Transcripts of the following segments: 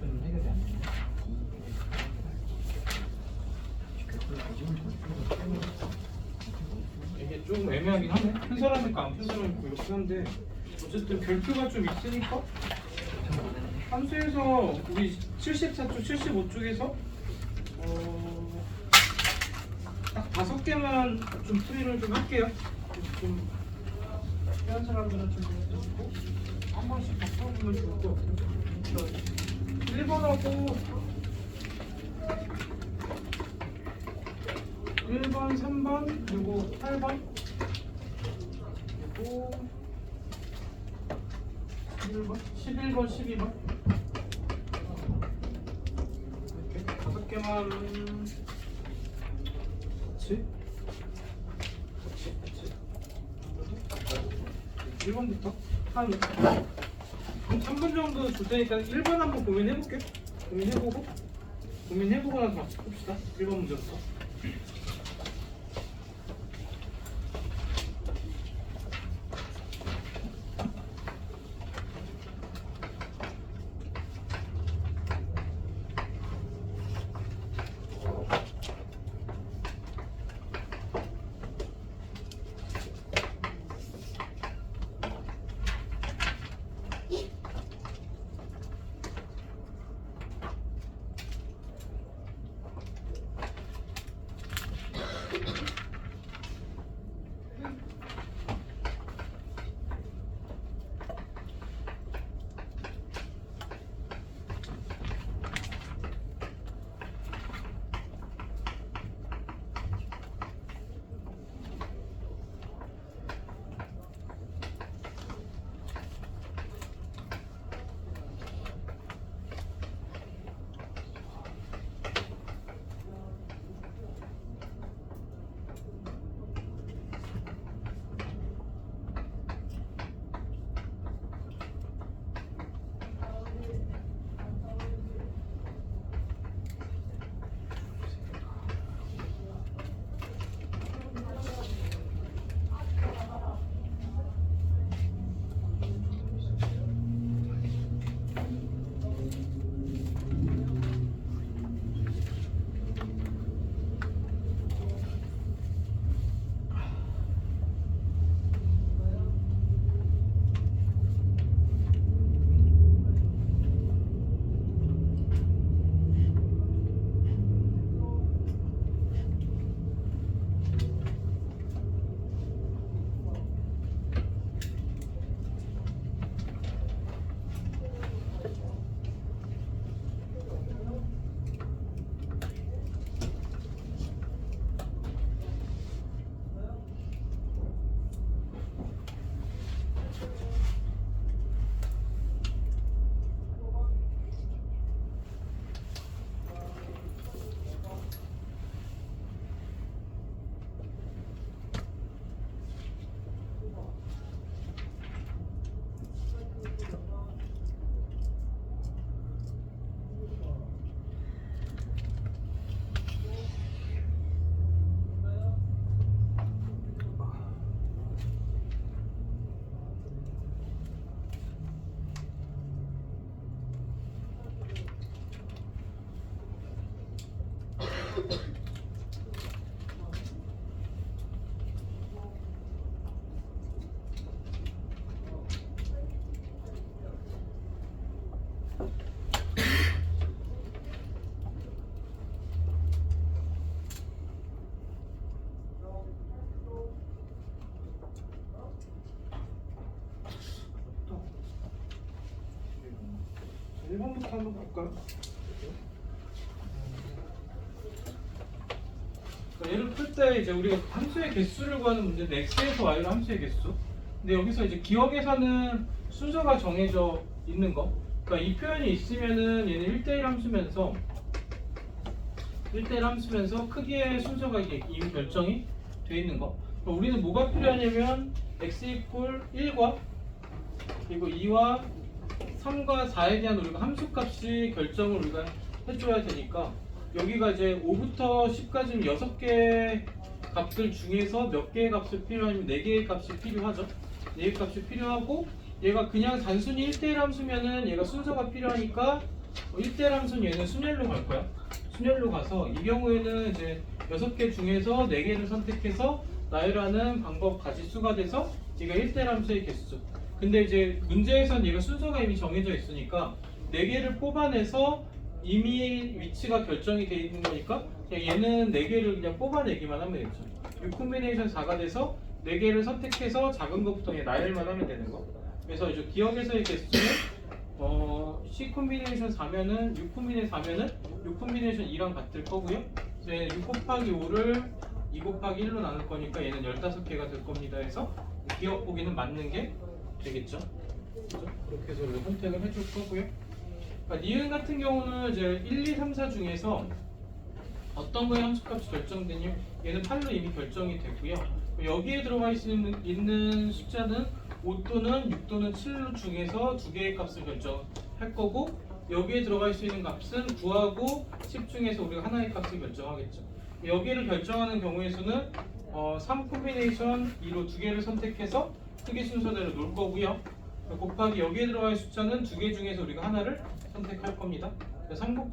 좀 해결이 안 되네. 이게 좀 애매하긴 하네. 큰 사람 있고 안 큰 사람 있고 이렇게 한데 어쨌든 별표가 좀 있으니까 함수에서 우리 74쪽, 75쪽에서 딱 5개만 좀 풀이를 좀 할게요. 좀 필요한 사람들은 좀 해주고 한 번씩 더 풀어보면 좋을 것 같아요. 1번하고 1번, 3번, 그리고 8번, 그리고 11번, 11번, 12번 이렇게 5개만 같이 1번부터 한 3분 정도 줄 테니까 1번 한번 고민해볼게. 고민해보고 나서 같이 풉시다. 1번 문제부터. 자, 1번부터 한번 볼까요? 얘를 풀 때 이제 우리가 함수의 개수를 구하는 문제인데 x에서 y로 함수의 개수. 근데 여기서 이제 기억에서는 순서가 정해져 있는 거. 그러니까 이 표현이 있으면은 얘는 1대1 함수면서 1대1 함수면서 크기의 순서가 이미 결정이 돼 있는 거. 그럼 우리는 뭐가 필요하냐면 x 이퀄 1과 그리고 2와 3과 4에 대한 우리가 함수값이 결정을 우리가 해줘야 되니까 여기가 이제 5부터 10까지 6개의 값들 중에서 몇 개의 값이 필요하냐면 4개의 값이 필요하죠. 4개의 값이 필요하고 얘가 그냥 단순히 1대1 함수면은 얘가 순서가 필요하니까 1대람수는 얘는 순열로 갈 거야. 순열로 가서 이 경우에는 이제 6개 중에서 4개를 선택해서 나열하는 방법 가지수가 돼서 얘가 1대람수의 개수. 근데 이제 문제에선 얘가 순서가 이미 정해져 있으니까 4개를 뽑아내서 이미 위치가 결정이 돼 있는 거니까 그냥 얘는 4개를 그냥 뽑아내기만 하면 되죠. 6 콤비네이션 4가 돼서 4개를 선택해서 작은 것부터 그냥 나열만 하면 되는 거. 그래서 이제 기억에서의 개수는 C 콤비네이션 4면은 6 콤비네이션 4면은 6 콤비네이션 2랑 같을 거고요. 그래서 얘는 6 곱하기 5를 2 곱하기 1로 나눌 거니까 얘는 15개가 될 겁니다. 해서 기억 보기는 맞는 게 되겠죠. 그렇죠? 그렇게 해서 우리가 선택을 해줄 거고요. 그러니까 니은 같은 경우는 이제 1, 2, 3, 4 중에서 어떤 거의 함수값이 결정되니 얘는 8로 이미 결정이 되고요. 여기에 들어가 있는 숫자는 5 또는 6 또는 7 중에서 2개의 값을 결정할 거고 여기에 들어갈 수 있는 값은 9하고 10 중에서 우리가 하나의 값을 결정하겠죠. 여기를 결정하는 경우의 수는 3 콤비네이션 2로 2개를 선택해서 크기 순서대로 놓을 거고요. 곱하기 여기에 들어갈 숫자는 2개 중에서 우리가 하나를 선택할 겁니다.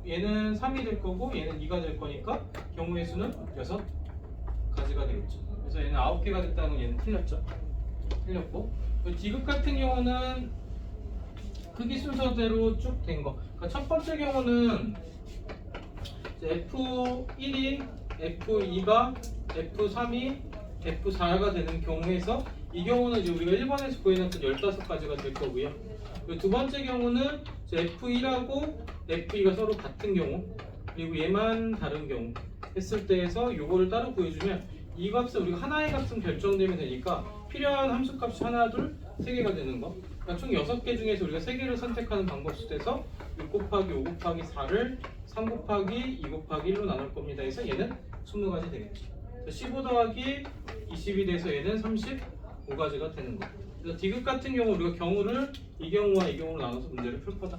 얘는 3이 될 거고 얘는 2가 될 거니까 경우의 수는 6가지가 되겠죠. 그래서 얘는 9개가 됐다는 건 얘는 틀렸죠. 틀렸고 디귿 같은 경우는 크기 순서대로 쭉 된 거. 그러니까 첫 번째 경우는 F1이 F2가 F3이 F4가 되는 경우에서 이 경우는 이제 우리가 1번에서 구해놨던 15가지가 될 거고요. 두 번째 경우는 F1하고 F2가 서로 같은 경우 그리고 얘만 다른 경우 했을 때에서 요거를 따로 구해주면 이 값을 우리가 하나의 값은 결정되면 되니까 필요한 함수 값이 하나, 둘, 3개가 되는 거. 그러니까 총 6개 중에서 우리가 3개를 선택하는 방법 수에서 6 곱하기 5 곱하기 4를 3 곱하기 2 곱하기 1로 나눌 겁니다. 해서 얘는 20가지 되겠죠. 15 더하기 20이 돼서 얘는 35가지가 되는 거. 그래서 디귿 같은 경우 우리가 경우를 이 경우와 이 경우로 나눠서 문제를 풀 거다.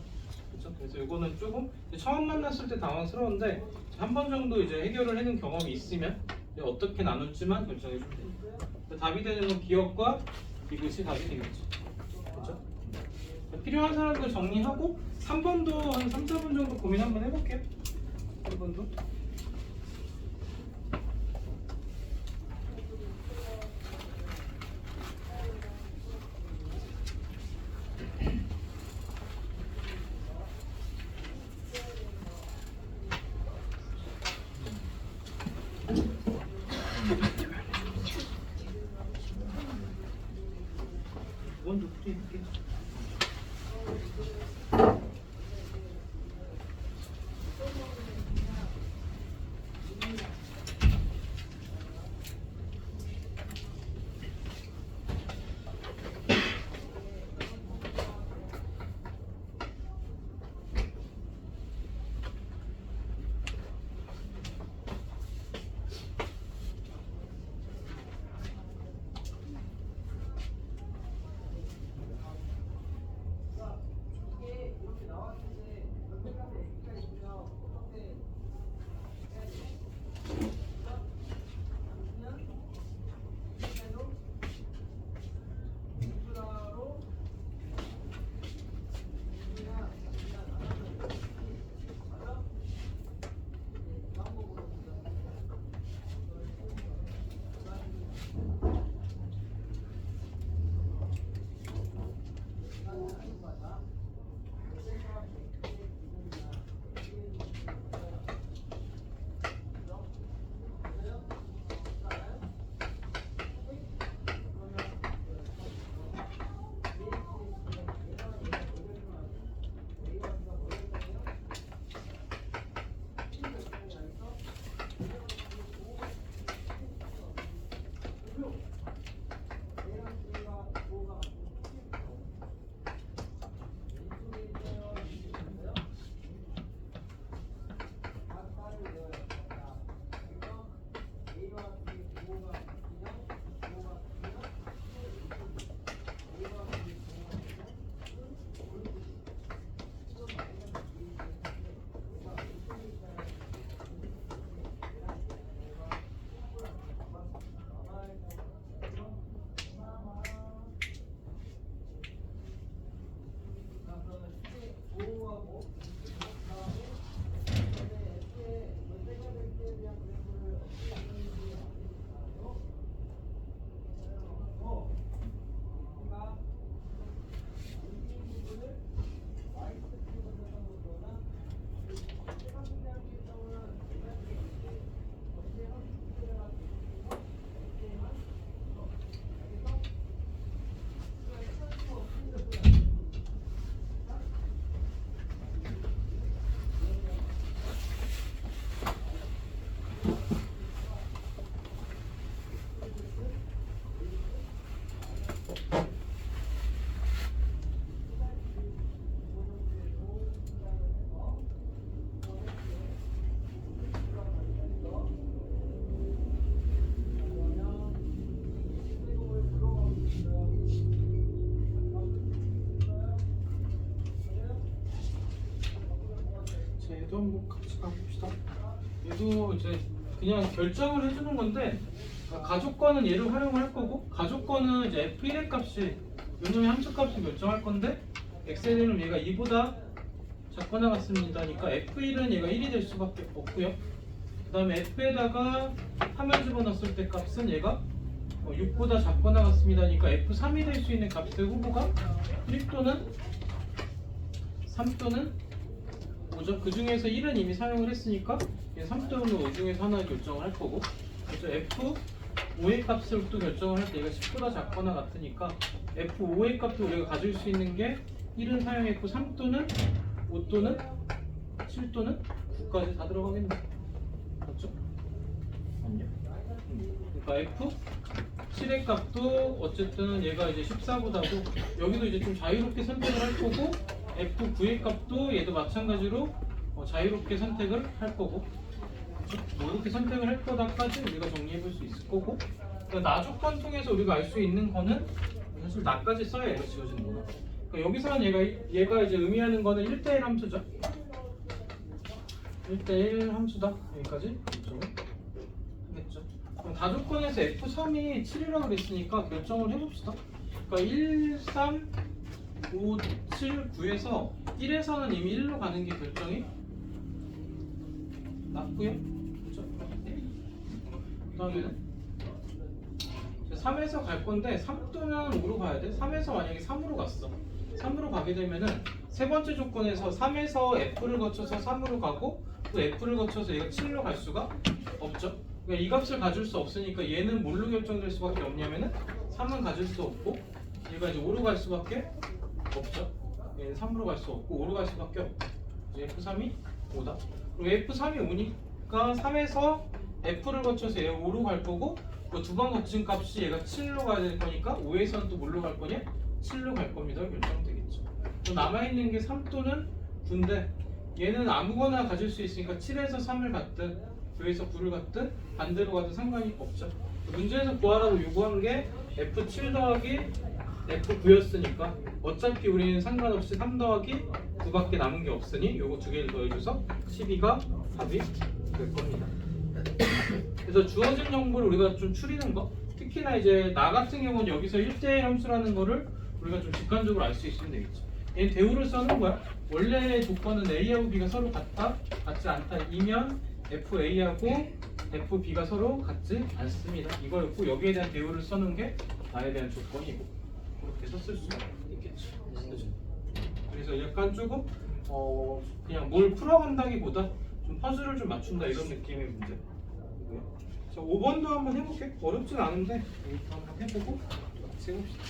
그렇죠? 그래서 이거는 조금 처음 만났을 때 당황스러운데 한 번 정도 이제 해결을 해놓은 경험이 있으면 어떻게 나눌지만 결정해 주면 됩니다. 답이 되는 건 기억과 디귿이 답이 되겠죠. 그렇죠? 필요한 사람들 정리하고 3번도 한 3, 4분 정도 고민 한번 해볼게요. 3번도. 먼저 풀이할게. 얘도 한번 같이 가봅시다. 얘도 이제 그냥 결정을 해주는 건데 가족권은 얘를 활용할 거고 가족권은 이제 f1의 값이 요놈의 함수값을 결정할 건데 x에 대한 얘가 2보다 작거나 같습니다니까 f1은 얘가 1이 될 수밖에 없고요. 그 다음에 f에다가 3을 집어넣었을 때 값은 얘가 6보다 작거나 같습니다니까 f3이 될 수 있는 값의 후보가 1 또는 3 또는 5죠. 그 중에서 1은 이미 사용을 했으니까 3 또는 5 중에서 하나 결정을 할 거고 그래서 f5의 값을 또 결정을 할 때 얘가 10보다 작거나 같으니까 f5의 값도 우리가 가질 수 있는 게 1은 사용했고 3 또는 5 또는 7 또는 9까지 다 들어가겠네. 맞죠? 아니요. 그러니까 f7의 값도 어쨌든 얘가 이제 14보다고 여기도 이제 좀 자유롭게 선택을 할 거고 f9의 값도 얘도 마찬가지로 자유롭게 선택을 할 거고 뭐 이렇게 선택을 할 거다까지 우리가 정리해 볼 수 있을 거고 그러니까 나 조건 통해서 우리가 알 수 있는 거는 사실 나까지 써야 얘가 지워지는 거다. 그러니까 여기서는 얘가 이제 의미하는 거는 1대1 함수죠. 1대1 함수다. 여기까지 하겠죠. 그럼 다조건에서 f3이 7이라고 그랬으니까 결정을 해봅시다. 그러니까 1, 3, 5, 7, 9에서 1에서는 이미 1로 가는 게 결정이 맞고요. 그렇죠? 그 다음에는 3에서 갈 건데 3 또는 5로 가야 돼. 3에서 만약에 3으로 갔어. 3으로 가게 되면은 세 번째 조건에서 3에서 F를 거쳐서 3으로 가고 또 F를 거쳐서 얘가 7로 갈 수가 없죠. 그러니까 이 값을 가질 수 없으니까 얘는 뭘로 결정될 수밖에 없냐면은 3은 가질 수 없고 얘가 이제 5로 갈 수밖에 없죠. 얘는 3으로 갈 수 없고 5로 갈 수밖에 없고 이제 F3이 5다. 그리고 F3이 5니까 3에서 F를 거쳐서 얘가 5로 갈 거고 또 두 번 거친 값이 얘가 7로 가야 될 거니까 5에서는 또 뭘로 갈 거냐? 7로 갈 겁니다. 결정되겠죠. 또 남아있는 게 3 또는 9인데 얘는 아무거나 가질 수 있으니까 7에서 3을 갖든 9에서 9를 갖든 반대로 가도 상관이 없죠. 문제에서 구하라고 요구한 게 F7 더하기 F9였으니까 어차피 우리는 상관없이 3 더하기 9밖에 남은 게 없으니 요거 두 개를 더해줘서 12가 답이 될 겁니다. 그래서 주어진 정보를 우리가 좀 추리는 거 특히나 이제 나 같은 경우는 여기서 1대1 함수라는 거를 우리가 좀 직관적으로 알 수 있으면 되겠죠. 얘는 대우를 써놓은 거야. 원래 조건은 A하고 B가 서로 같지 않다 이면 FA하고 FB가 서로 같지 않습니다. 이거였고 여기에 대한 대우를 써놓은 게 나에 대한 조건이고 그렇게 썼을 수 있겠죠. 그래서 약간 조금 그냥 뭘 풀어간다기보다 좀 퍼즐을 좀 맞춘다 이런 느낌의 문제. 자, 5번도 한번 해볼게. 어렵진 않은데 이것도 한번 해보고 같이 해봅시다.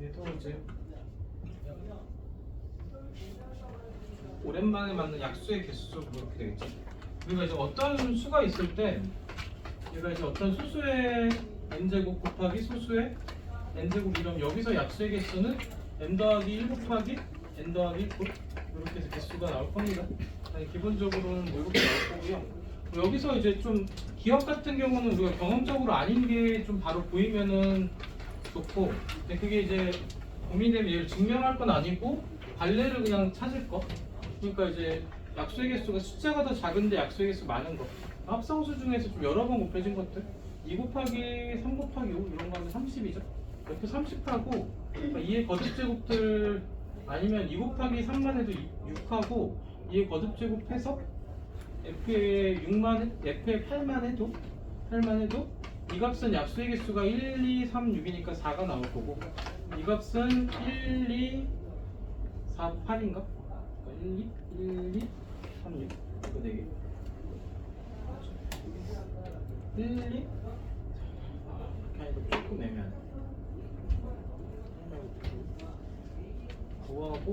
얘도 이제 오랜만에 맞는 약수의 개수로 이렇게 되겠죠. 우리가 이제 어떤 수가 있을 때 얘가 이제 어떤 소수의 n제곱 곱하기 소수의 n제곱 이러면 여기서 약수의 개수는 n 더하기 1 곱하기 n 더하기 1 이렇게 해서 개수가 나올 겁니다. 아니, 기본적으로는 뭐 이렇게 나올 거고요. 여기서 이제 좀 기억 같은 경우는 우리가 경험적으로 아닌 게 좀 바로 보이면은 좋고, 근데 그게 이제 고민되면 얘를 증명할 건 아니고 발레를 그냥 찾을 거. 그러니까 이제 약수의 개수가 숫자가 더 작은데 약수의 개수 많은 거. 합성수 중에서 좀 여러 번 곱해진 것들. 2 곱하기 3 곱하기 5 이런 거 하면 30이죠. 이렇게 30하고 2의 거듭제곱들 아니면 2 곱하기 3만 해도 6하고 2의 거듭제곱해서 F의 8만 해도 이 값은 약수의 개수가 1, 2, 3, 6이니까 4가 나올 거고 이 값은 1, 2, 4, 8인가? 1, 2, 3, 6 이거 4개 1, 2 이렇게 하니까 조금 애매하네 9하고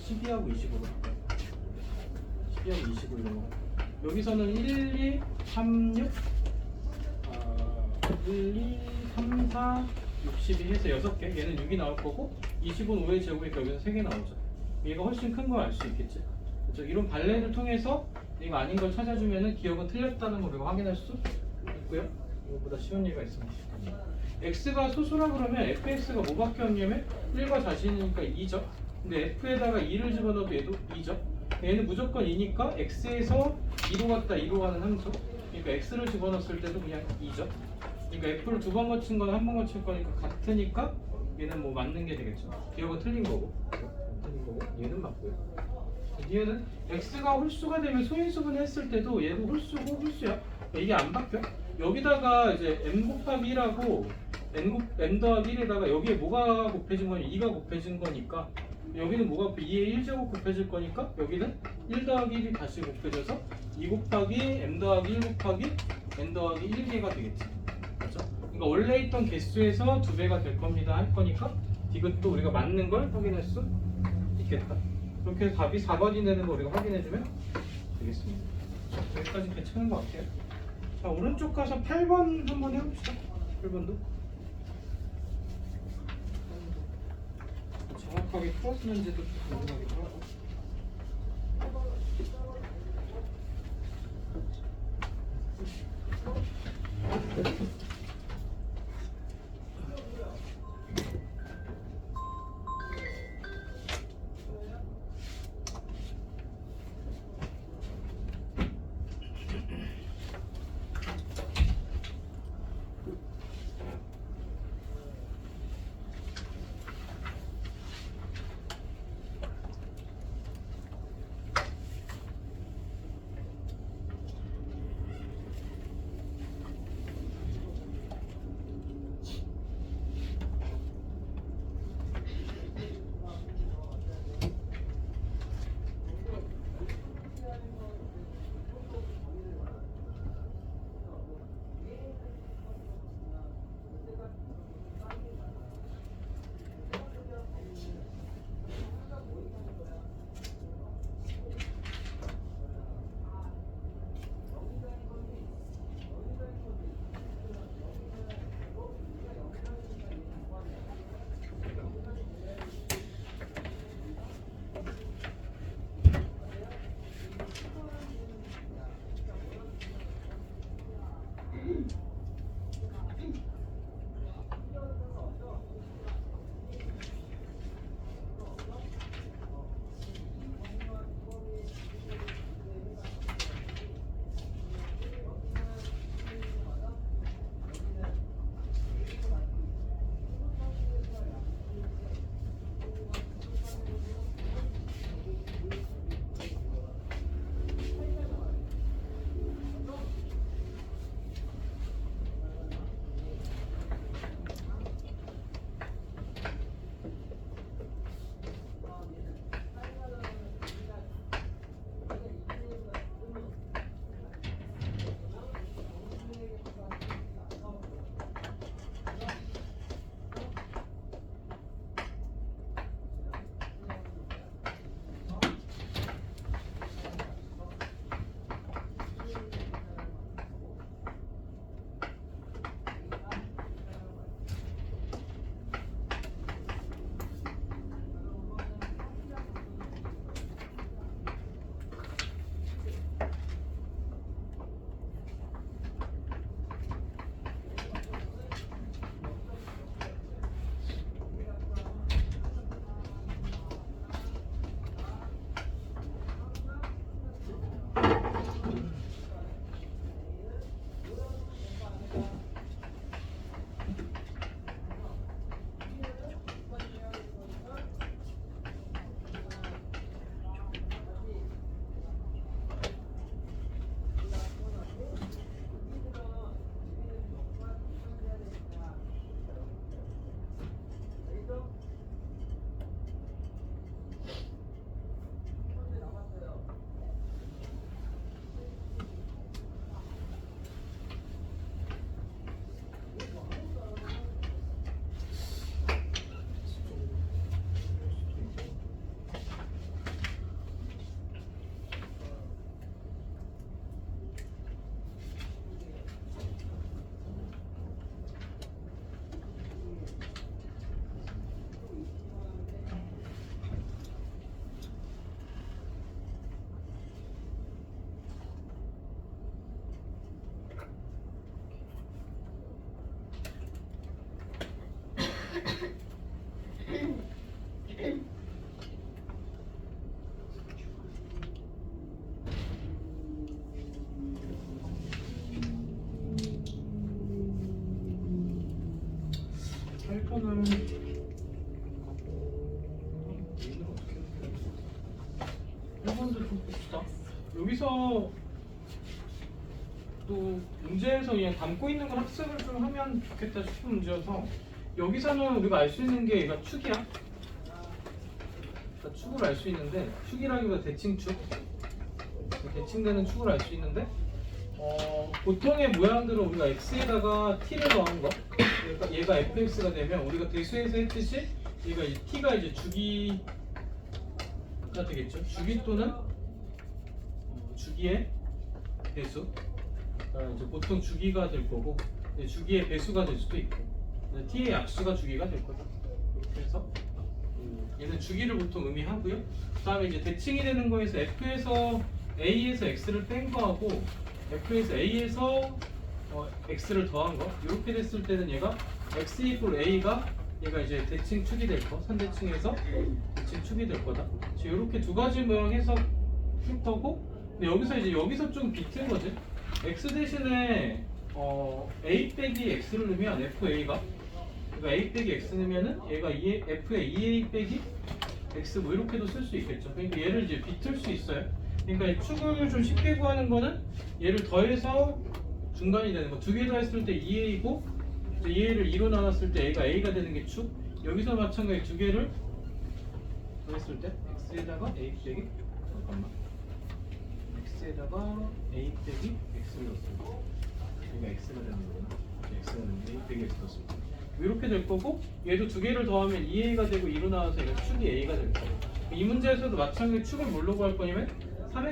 12하고 20으로 12하고 20으로 이런 거 여기서는 1, 2, 3, 6 1, 2, 3, 4, 6, 12 해서 6개 얘는 6이 나올 거고 20은 5의 제곱이니까 여기서 3개 나오죠. 얘가 훨씬 큰 걸 알 수 있겠지. 그렇죠? 이런 발레를 통해서 이거 아닌 걸 찾아주면은 기억은 틀렸다는 걸 우리가 확인할 수 있고요. 이거보다 쉬운 예가 있습니다. x가 소수라 그러면 fx가 뭐밖에 없냐면 1과 자신이니까 2죠. 근데 f에다가 2를 집어넣어도 얘도 2죠. 얘는 무조건 2니까 x에서 2로 갔다 2로 가는 함수. 그러니까 x를 집어넣었을 때도 그냥 2죠. 그러니까 f를 2번 거친 거는 1번 거칠 거니까 같으니까 얘는 뭐 맞는 게 되겠죠. 기억은 틀린 거고. 얘는 맞고요. 얘는 x가 홀수가 되면 소인수분 했을 때도 얘도 홀수고 홀수야. 이게 안 바뀌어. 여기다가 이제 m 곱하기 1하고 m 더하기 1에다가 여기에 뭐가 곱해진 거니? 2가 곱해진 거니까 여기는 뭐가 2에 1제곱 곱해질 거니까 여기는 1 더하기 1이 다시 곱해져서 2 곱하기 m 더하기 1 곱하기 n 더하기 1개가 되겠지. 그렇죠? 그러니까 원래 있던 개수에서 2배가 될 겁니다 할 거니까 이것도 우리가 맞는 걸 확인할 수 있겠다. 그렇게 해서 답이 4번이 되는 거 우리가 확인해주면 되겠습니다. 여기까지 괜찮은 것 같아요. 자, 오른쪽 가서 8번 한번 해봅시다. 8번도 정확하게 풀었는지도 궁금하기도 하고. 8번은 메인으로 어떻게 해야 8번도 좀 봅시다. 여기서 또 문제에서 그냥 담고 있는 걸 학습을 좀 하면 좋겠다 싶은 문제여서 여기서는 우리가 알 수 있는 게 얘가 축이야. 그러니까 축을 알 수 있는데 축이라기보다 대칭축, 대칭되는 축을 알 수 있는데 보통의 모양들은 우리가 x에다가 t를 더한 거, 그러니까 얘가 fx가 되면 우리가 대수에서 했듯이 얘가 이제 t가 이제 주기가 되겠죠. 주기 또는 주기의 배수. 그러니까 이제 보통 주기가 될 거고 주기의 배수가 될 수도 있고 t의 약수가 주기가 될 거죠. 이렇게 해서 얘는 주기를 보통 의미하고요. 그 다음에 이제 대칭이 되는 거에서 f에서 a에서 x를 뺀 거하고 f에서 a에서 x를 더한 거 이렇게 됐을 때는 얘가 x 이퀄 a가 얘가 이제 대칭 축이 될 거, 선대칭에서 대칭 축이 될 거다. 이렇게 두 가지 모양 해서 풀 거고, 근데 여기서 좀 비틀 거지. x 대신에 a 빼기 x를 넣으면 fa가 그러니까 a 빼기 x 넣으면은 얘가 f의 2a 빼기 x 뭐 이렇게도 쓸 수 있겠죠. 그러니까 얘를 이제 비틀 수 있어요. 그러니까 이 축을 좀 쉽게 구하는 거는 얘를 더해서 중간이 되는 거. 두 개 더했을 때 2a이고 2a를 2로 나눴을 때 a가 a가 되는 게 축. 여기서 마찬가지 두 개를 더했을 때 x에다가 a 빼기 x에다가 a 빼기 x를 넣었습니다. 얘가 x가 되는 거구나. x는 a 빼기 x 넣었습니다. 이렇게 될 거고 얘도 두 개를 더하면 2a가 되고 2로 나와서 얘가 축이 a가 될 거예요. 이 문제에서도 마찬가지 축을 뭘로 구할 거냐면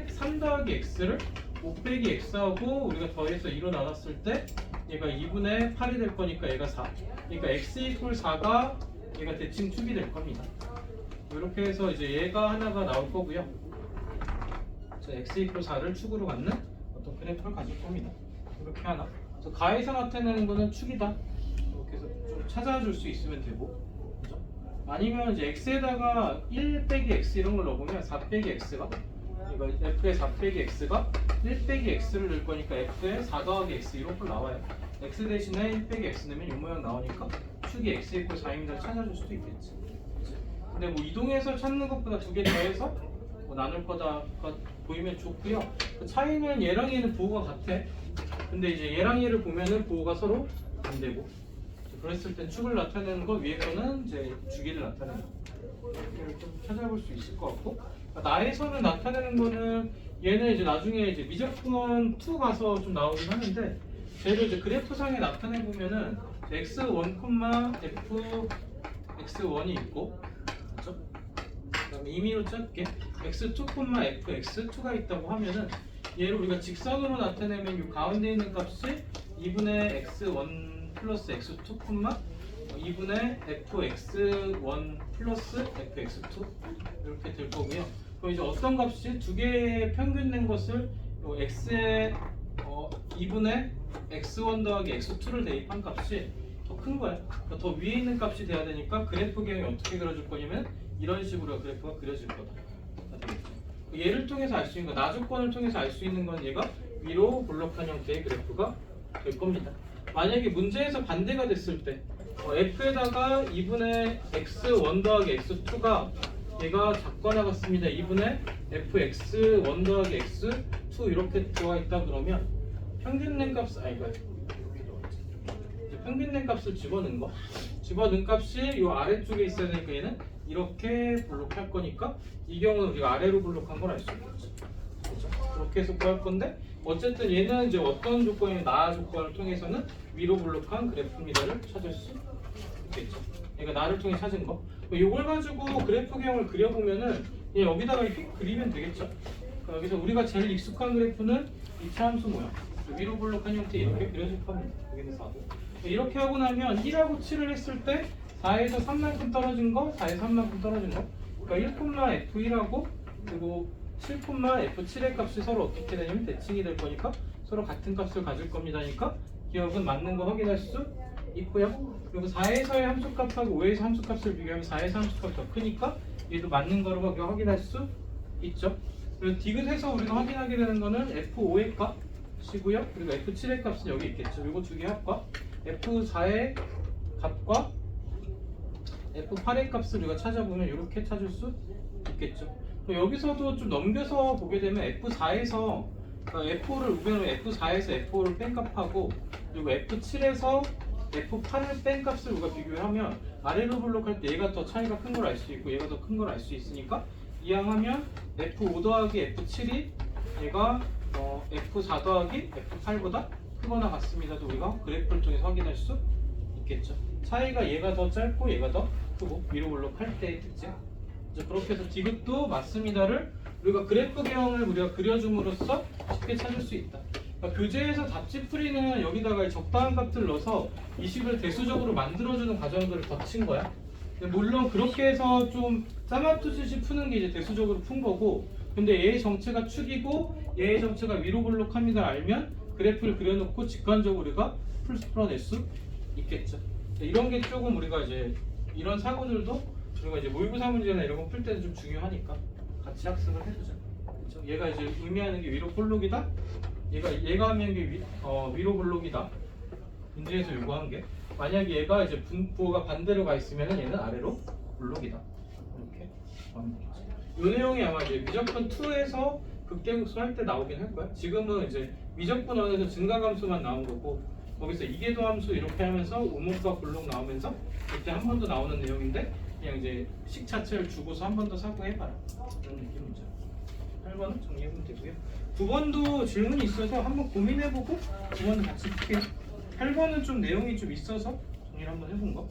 3 더하기 x를 5 빼기 x하고 우리가 더해서 2로 나눴을 때 얘가 2분의 8이 될 거니까 얘가 4. 그러니까 x 이퀄 4가 얘가 대칭 축이 될 겁니다. 이렇게 해서 이제 얘가 하나가 나올 거고요. x 이퀄 4를 축으로 갖는 어떤 그래프를 가질 겁니다. 이렇게 하나. 그래서 가에서 나타내는 거는 축이다. 이렇게 해서 좀 찾아줄 수 있으면 되고, 그죠? 아니면 이제 x에다가 1 빼기 x 이런 걸 넣어보면 4 빼기 x가 이거 f의 4 빼기 x가 1 빼기 x를 넣을 거니까 f의 4 더하기 x 이런 걸 나와요. x 대신에 1 빼기 x 넣으면 이 모양 나오니까 축이 x 이퀄 4입니다. 찾아줄 수도 있겠지. 근데 뭐 이동해서 찾는 것보다 두 개 더해서 뭐 나눌 거다 보이면 좋고요. 그 차이는 얘랑 얘는 부호가 같아. 근데 이제 얘랑 얘를 보면은 부호가 서로 안 되고. 그랬을 땐 축을 나타내는 거 위에 거는 이제 주기를 나타내는 거. 이렇게 좀 찾아볼 수 있을 것 같고. 나에서는 나타내는 거는 얘는 이제 나중에 이제 미적분 2 가서 좀 나오긴 하는데, 쟤를 이제 그래프상에 나타내 보면은 x1, f x1이 있고, 그렇죠? 그다음에 임의로 짤게 x2, fx2가 있다고 하면은 얘를 우리가 직선으로 나타내면 이 가운데 있는 값이 2분의 x1 플러스 x2, 2분의 fx1 플러스 fx2 이렇게 될 거고요. 그럼 이제 어떤 값이 두 개의 평균 낸 것을 x에 2분의 x1 더하기 x2를 대입한 값이 더 큰 거야. 그러니까 더 위에 있는 값이 돼야 되니까 그래프 개형이 어떻게 그려줄 거냐면 이런 식으로 그래프가 그려질 거다. 되겠죠? 얘를 통해서 알 수 있는 거, 나조건을 통해서 알 수 있는 건 얘가 위로 볼록한 형태의 그래프가 될 겁니다. 만약에 문제에서 반대가 됐을 때 f에다가 2분의 x1 더하기 x2가 얘가 작거나 같습니다. 2분의 fx1 더하기 x2 이렇게 들어와 있다 그러면 평균 낸 값, 평균 낸 값을 집어넣은 거, 집어넣은 값이 이 아래쪽에 있어야 되니까 얘는 이렇게 볼록할 거니까 이 경우는 우리가 아래로 볼록한 걸 알 수 있겠지. 그렇죠? 그렇게 해서 구할 건데 어쨌든 얘는 이제 어떤 조건이 나 조건을 통해서는 위로 볼록한 그래프입니다를 찾을 수 있겠죠. 그러니까 나를 통해 찾은 거. 이걸 가지고 그래프 개형을 그려보면은 여기다가 휙 그리면 되겠죠. 그러니까 여기서 우리가 제일 익숙한 그래프는 이차 함수 모양. 위로 볼록한 형태 이렇게 그려질 겁니다. 여기는 4고. 이렇게 하고 나면 1하고 7을 했을 때 4에서 3만큼 떨어진 거, 4에서 3만큼 떨어진 거. 그러니까 1, f1하고 그리고 7, f7의 값이 서로 어떻게 되냐면 대칭이 될 거니까 서로 같은 값을 가질 겁니다니까 기억은 맞는 거 확인할 수 있고요. 그리고 4에서의 함수값하고 5에서 함수값을 비교하면 4에서 함수값이 더 크니까 얘도 맞는 거로 확인할 수 있죠. 그래서 디귿에서 우리가 확인하게 되는 거는 f5의 값이고요. 그리고 f7의 값은 여기 있겠죠. 이거 두 개 합과 f4의 값과 F8의 값을 우리가 찾아보면 이렇게 찾을 수 있겠죠. 여기서도 좀 넘겨서 보게 되면 F4에서 F5를 우변으로 F4에서 F5를 뺀 값하고 그리고 F7에서 F8을 뺀 값을 우리가 비교를 하면 아래로 블록할 때 얘가 더 차이가 큰 걸 알 수 있고 얘가 더 큰 걸 알 수 있으니까 이항하면 F5 더하기 F7이 얘가 F4 더하기 F8보다 크거나 같습니다도 우리가 그래프를 통해서 확인할 수 있겠죠. 차이가 얘가 더 짧고 얘가 더 크고 위로 블록할 때의 특징. 그렇게 해서 디귿도 맞습니다를 우리가 그래프형을 우리가 그려줌으로써 쉽게 찾을 수 있다. 그러니까 교재에서 답지풀이는 여기다가 적당한 값을 넣어서 이 식을 대수적으로 만들어주는 과정들을 거친 거야. 물론 그렇게 해서 좀 짜맞추듯이 푸는 게 이제 대수적으로 푼 거고, 근데 얘의 정체가 축이고 얘의 정체가 위로 블록합니다 알면 그래프를 그려놓고 직관적으로 우리가 풀어낼 수 있겠죠. 이런 게 조금 우리가 이제 이런 사고들도 우리가 이제 모의고사 문제나 이런 거 풀 때는 좀 중요하니까 같이 학습을 해두자. 그렇죠? 얘가 이제 의미하는 게 위로 블록이다. 얘가 하면 게 위로 블록이다. 문제에서 요구한 게 만약에 얘가 이제 분포가 반대로 가 있으면 얘는 아래로 블록이다. 이렇게 하면 되겠지. 이 내용이 아마 이제 미적분 2에서 극대극소 할 때 나오긴 할 거야. 지금은 이제 미적분 1에서 증가함수만 나온 거고 거기서 이계도함수 이렇게 하면서 우목과 블록 나오면서 그때 한 번 더 나오는 내용인데 그냥 이제 식 자체를 주고서 한 번 더 사고해봐라 그런 느낌이죠. 8번은 정리해보면 되고요. 9번도 질문이 있어서 한번 고민해보고 9번은 같이 풀게요. 8번은 좀 내용이 좀 있어서 정리를 한번 해본 거.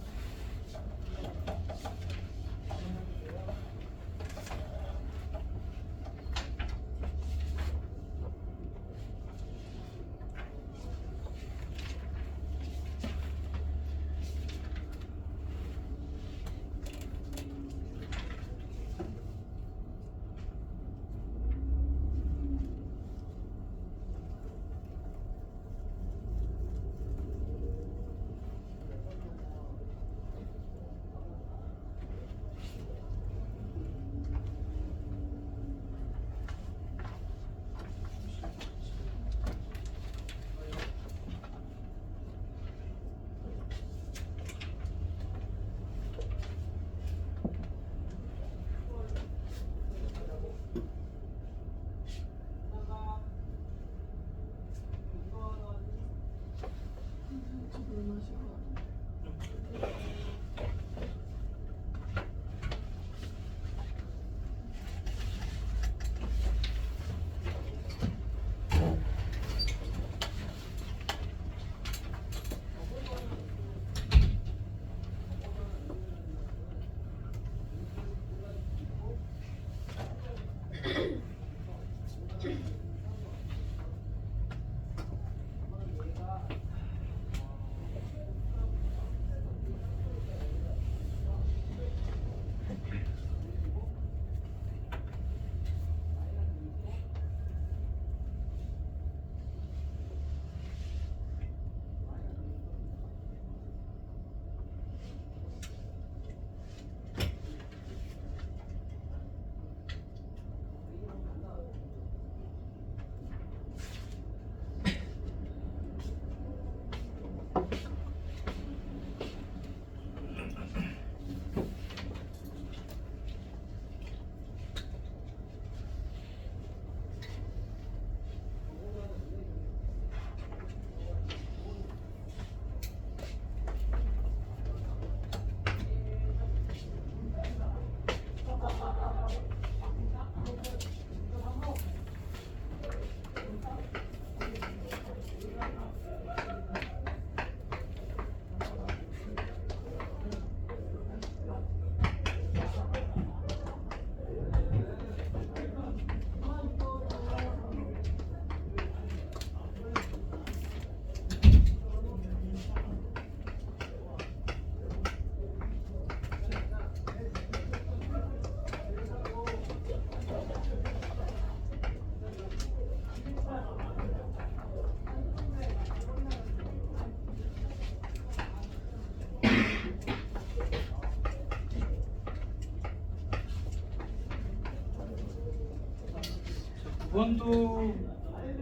이번도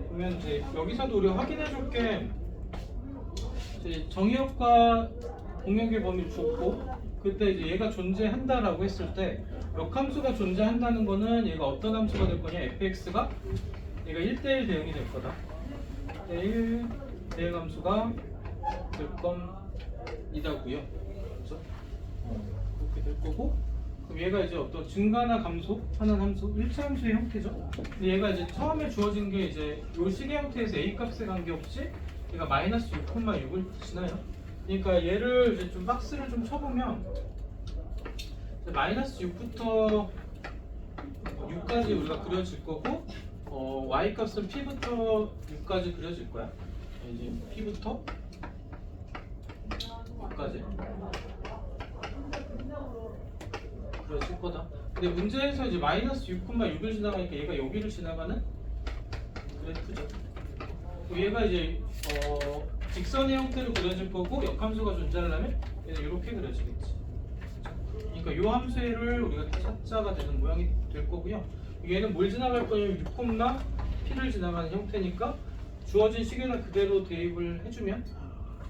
보면 이제 여기서도 우리가 확인해 줄 게 정의역과 공역의 범위를 줬고 그때 이제 얘가 존재한다라고 했을 때 역함수가 존재한다는 거는 얘가 어떤 함수가 될 거냐? fx가 얘가 1대1 대응이 될 거다. 1대1 대응 함수가 될 겁니다고요. 그렇죠? 그렇게 될 거고, 그럼 얘가 이제 어떤 증가나 감소하는 함수, 1차 함수의 형태죠. 근데 얘가 이제 처음에 주어진 게 이제 요 식의 형태에서 a 값에 관계없이 얘가 마이너스 6,6을 지나요. 그러니까 얘를 이제 좀 박스를 좀 쳐보면 마이너스 6부터 6까지 우리가 그려질 거고, y 값은 p부터 6까지 그려질 거야. 이제 p부터 6까지 그려질 거다. 근데 문제에서 이제 마이너스 6,6을 지나가니까 얘가 여기를 지나가는 그래프죠. 얘가 이제 직선의 형태로 그려질 거고, 역함수가 존재하려면 얘는 이렇게 그려지겠지. 그러니까 이 함수를 우리가 찾자가 되는 모양이 될 거고요. 얘는 뭘 지나갈 거냐면 6, p를 지나가는 형태니까 주어진 식에다 그대로 대입을 해주면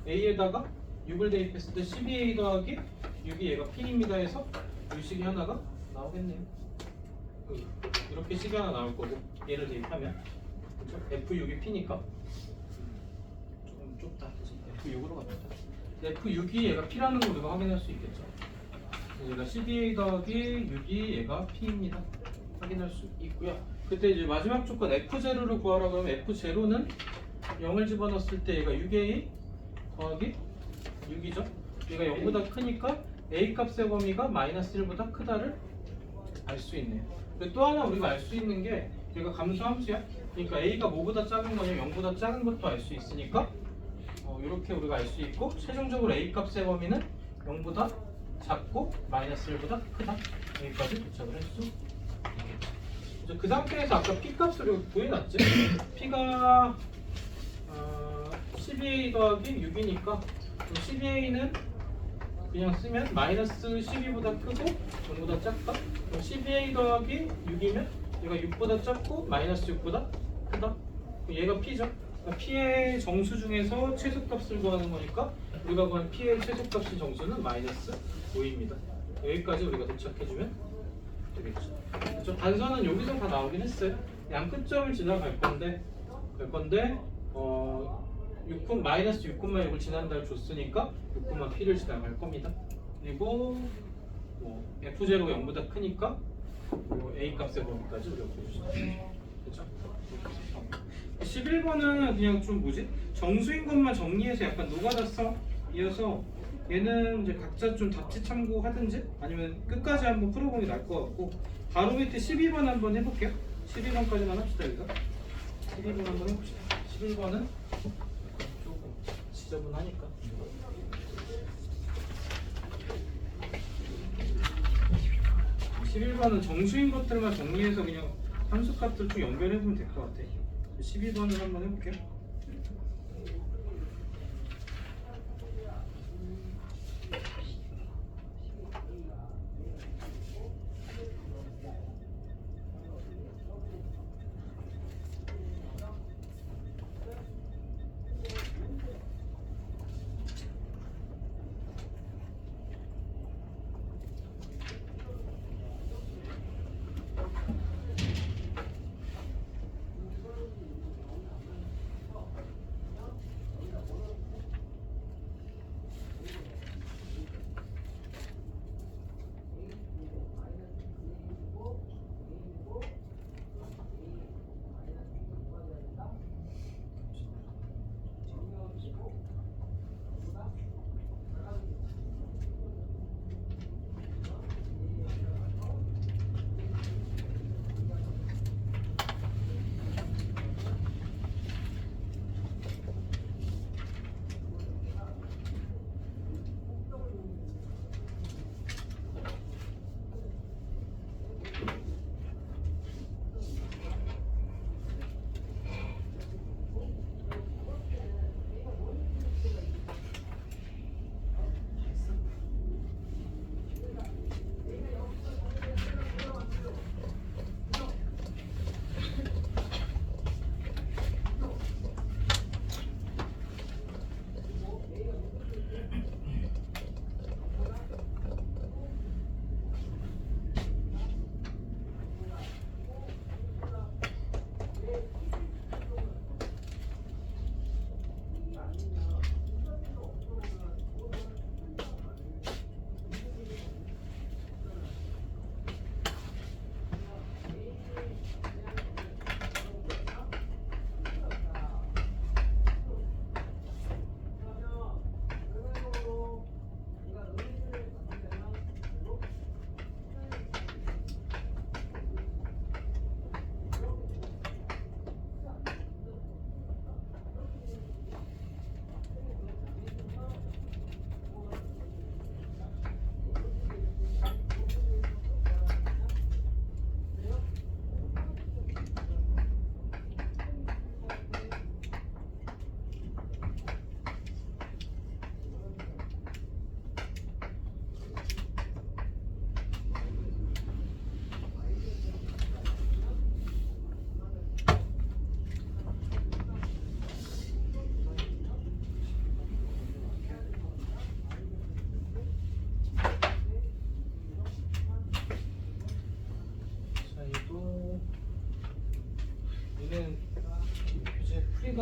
a에다가 6을 대입했을 때 12a 더하기 6이 얘가 p입니다 해서 이 식이 하나가 나오겠네요. 이렇게 식이 하나 나올 거고, 얘를 대입하면 그렇죠? f6이 p니까 조금 좁다. f6으로 갑니다. f6이 얘가 p라는 걸 우리가 확인할 수 있겠죠. 얘가 12a 더하기 6이 얘가 p입니다. 확인할 수 있고요. 그때 이제 마지막 조건 f0를 구하라고 하면 f0는 0을 집어넣었을 때 얘가 6a 더하기 6이죠. 얘가 0보다 크니까 a 값의 범위가 마이너스 1보다 크다를 알 수 있네요. 또 하나 우리가 알 수 있는 게 얘가 감수함수야. 그러니까 a가 뭐보다 작은 거냐 0보다 작은 것도 알 수 있으니까 이렇게 우리가 알 수 있고, 최종적으로 a 값의 범위는 0보다 작고 마이너스 1보다 크다. 여기까지 도착을 할 수 있겠죠. 그 상태에서 아까 p 값을 구해놨지. p가 12a 더하기 6이니까 12a는 그냥 쓰면 마이너스 12보다 크고 0보다 작다. 그럼 12a 더하기 6이면 얘가 6보다 작고 마이너스 6보다 크다. 얘가 p죠. 그러니까 p의 정수 중에서 최소값을 구하는 거니까 우리가 구한 p의 최소값의 정수는 마이너스 5입니다. 여기까지 우리가 도착해주면 되겠죠. 그렇죠? 단선은 여기서 다 나오긴 했어요. 양 끝점을 지나갈 건데 마이너스 6,6을 지난달 줬으니까 6,p를 지나갈 겁니다. 그리고 f0가 0보다 크니까 a 값의 범위까지 우리가 구해주시면 그렇죠? 11번은 그냥 좀 정수인 것만 정리해서 약간 노가다 이어서 얘는 이제 각자 좀 답지 참고하든지 아니면 끝까지 한번 풀어보는 게 나을 것 같고, 바로 밑에 12번 한번 해볼게요. 12번까지만 합시다. 일단 12번 한번 해봅시다. 11번은 조금 지저분하니까. 11번은 정수인 것들만 정리해서 그냥 함수값들 좀 연결해보면 될 것 같아. 12번을 한번 해볼게요.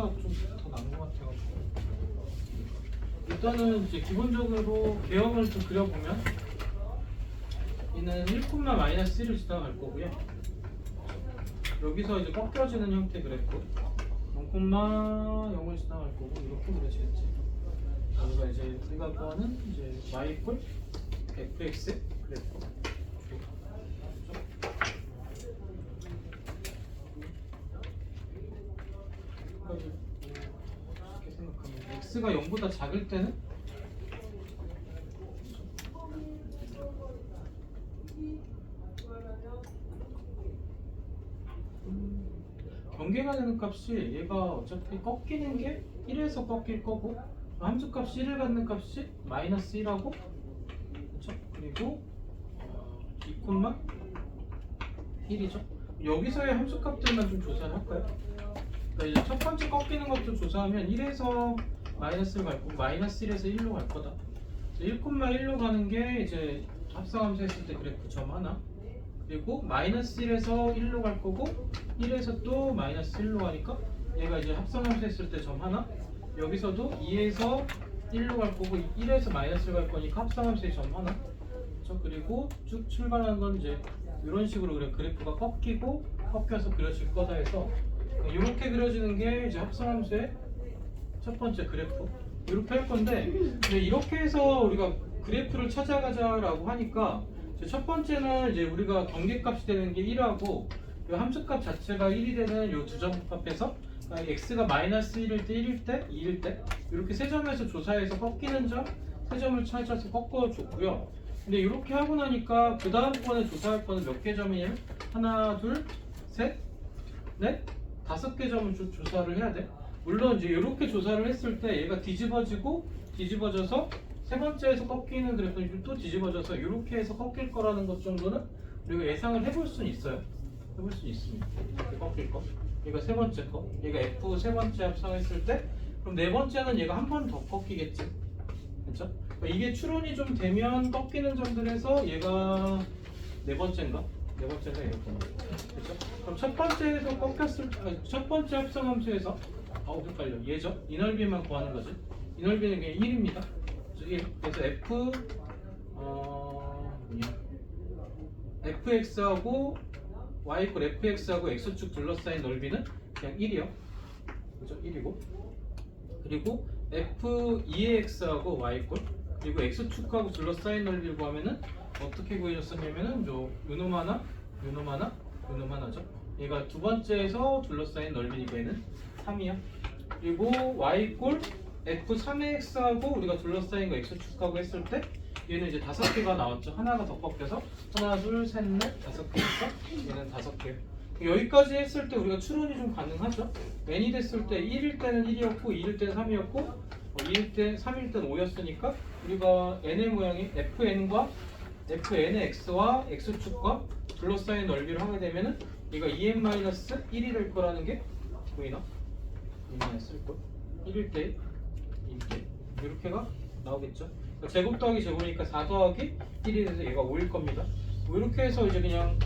X가 좀 더 나은 것 같아가지고 일단은 이제 기본적으로 개형을 좀 그려보면 얘는 1,-1을 지나갈 거고요. 여기서 이제 꺾여지는 형태 그래프 0,0을 지나갈 거고 이렇게 그려지겠지. 여기가 이제 우리가 구하는 이제 y = fx 그래프. 이렇게 생각하면 x가 0보다 작을 때는 경계가 되는 값이 얘가 어차피 꺾이는 게 1에서 꺾일 거고 함수값이 1을 갖는 값이 -1하고 그렇죠? 그리고 2,1이죠. 여기서의 함수값들만 좀 조사를 할까요? 그러니까 이제 첫 번째 꺾이는 것도 조사하면 1에서 마이너스를 갈 거고 -1에서 1로 갈 거다. 1,1로 가는 게 이제 합성함수 했을 때 그래프 점 하나 그리고 -1에서 1로 갈 거고 1에서 또 -1로 가니까 얘가 이제 합성함수 했을 때 점 하나 여기서도 2에서 1로 갈 거고 1에서 -를 갈 거니까 합성함수의 점 하나 그렇죠? 그리고 쭉 출발하는 건 이제 이런 식으로 그래 그래프가 꺾여서 그려질 거다 해서 이렇게 그려지는 게 이제 합성함수의 첫 번째 그래프 이렇게 할 건데 이렇게 해서 우리가 그래프를 찾아가자라고 하니까 첫 번째는 이제 우리가 경계값이 되는 게 1하고 이 함수값 자체가 1이 되는 이 두 점 합해서 x가 -1일 때, 1일 때, 2일 때 이렇게 세 점에서 조사해서 꺾이는 점 세 점을 찾아서 꺾어줬고요. 근데 이렇게 하고 나니까 그 다음번에 조사할 거는 몇 개 점이냐면 하나, 둘, 셋, 넷, 5개 점을 조사를 해야 돼. 물론 이제 이렇게 조사를 했을 때 얘가 뒤집어져서 세 번째에서 꺾이는 그래프는 또 뒤집어져서 이렇게 해서 꺾일 거라는 것 정도는 우리가 예상을 해볼 수는 있어요. 해볼 수는 있습니다. 이렇게 꺾일 거. 얘가 세 번째 거. 얘가 F 세 번째 합성했을 때 그럼 네 번째는 얘가 한 번 더 꺾이겠지. 그렇죠? 그러니까 이게 추론이 좀 되면 꺾이는 점들에서 얘가 네 번째인가? 네 번째가 이렇게. 그렇죠? 그럼 첫 번째에서 첫 번째 합성함수에서 헷갈려. 얘죠? 이 넓이만 구하는 거지. 이 넓이는 그냥 1입니다. 그래서 fx하고 y = fx하고 x축 둘러싸인 넓이는 그냥 1이요. 그죠? 1이고 그리고 f2x하고 y 그리고 x축하고 둘러싸인 넓이를 구하면은 어떻게 구해줬었냐면은 요놈 하나죠. 얘가 두 번째에서 둘러싸인 넓이니까 얘는 3이요. 그리고 y = f3x하고 우리가 둘러싸인 거 x축하고 했을 때 얘는 이제 5개가 나왔죠. 하나가 더 꺾여서 하나, 둘, 셋, 넷, 5개니까 얘는 5개. 여기까지 했을 때 우리가 추론이 좀 가능하죠. n이 됐을 때 1일 때는 1이었고 2일 때는 3이었고 2일 때, 3일 때는 5였으니까 우리가 n의 모양이 fn의 x와 x축과 둘러싸인 넓이를 하게 되면은 얘가 2n-1이 될 거라는 게 보이나? 2-1걸? 1일 때 이렇게가 나오겠죠. 그러니까 제곱 더하기 제곱이니까 4 더하기 1이 돼서 얘가 5일 겁니다. 뭐 이렇게 해서 이제 그냥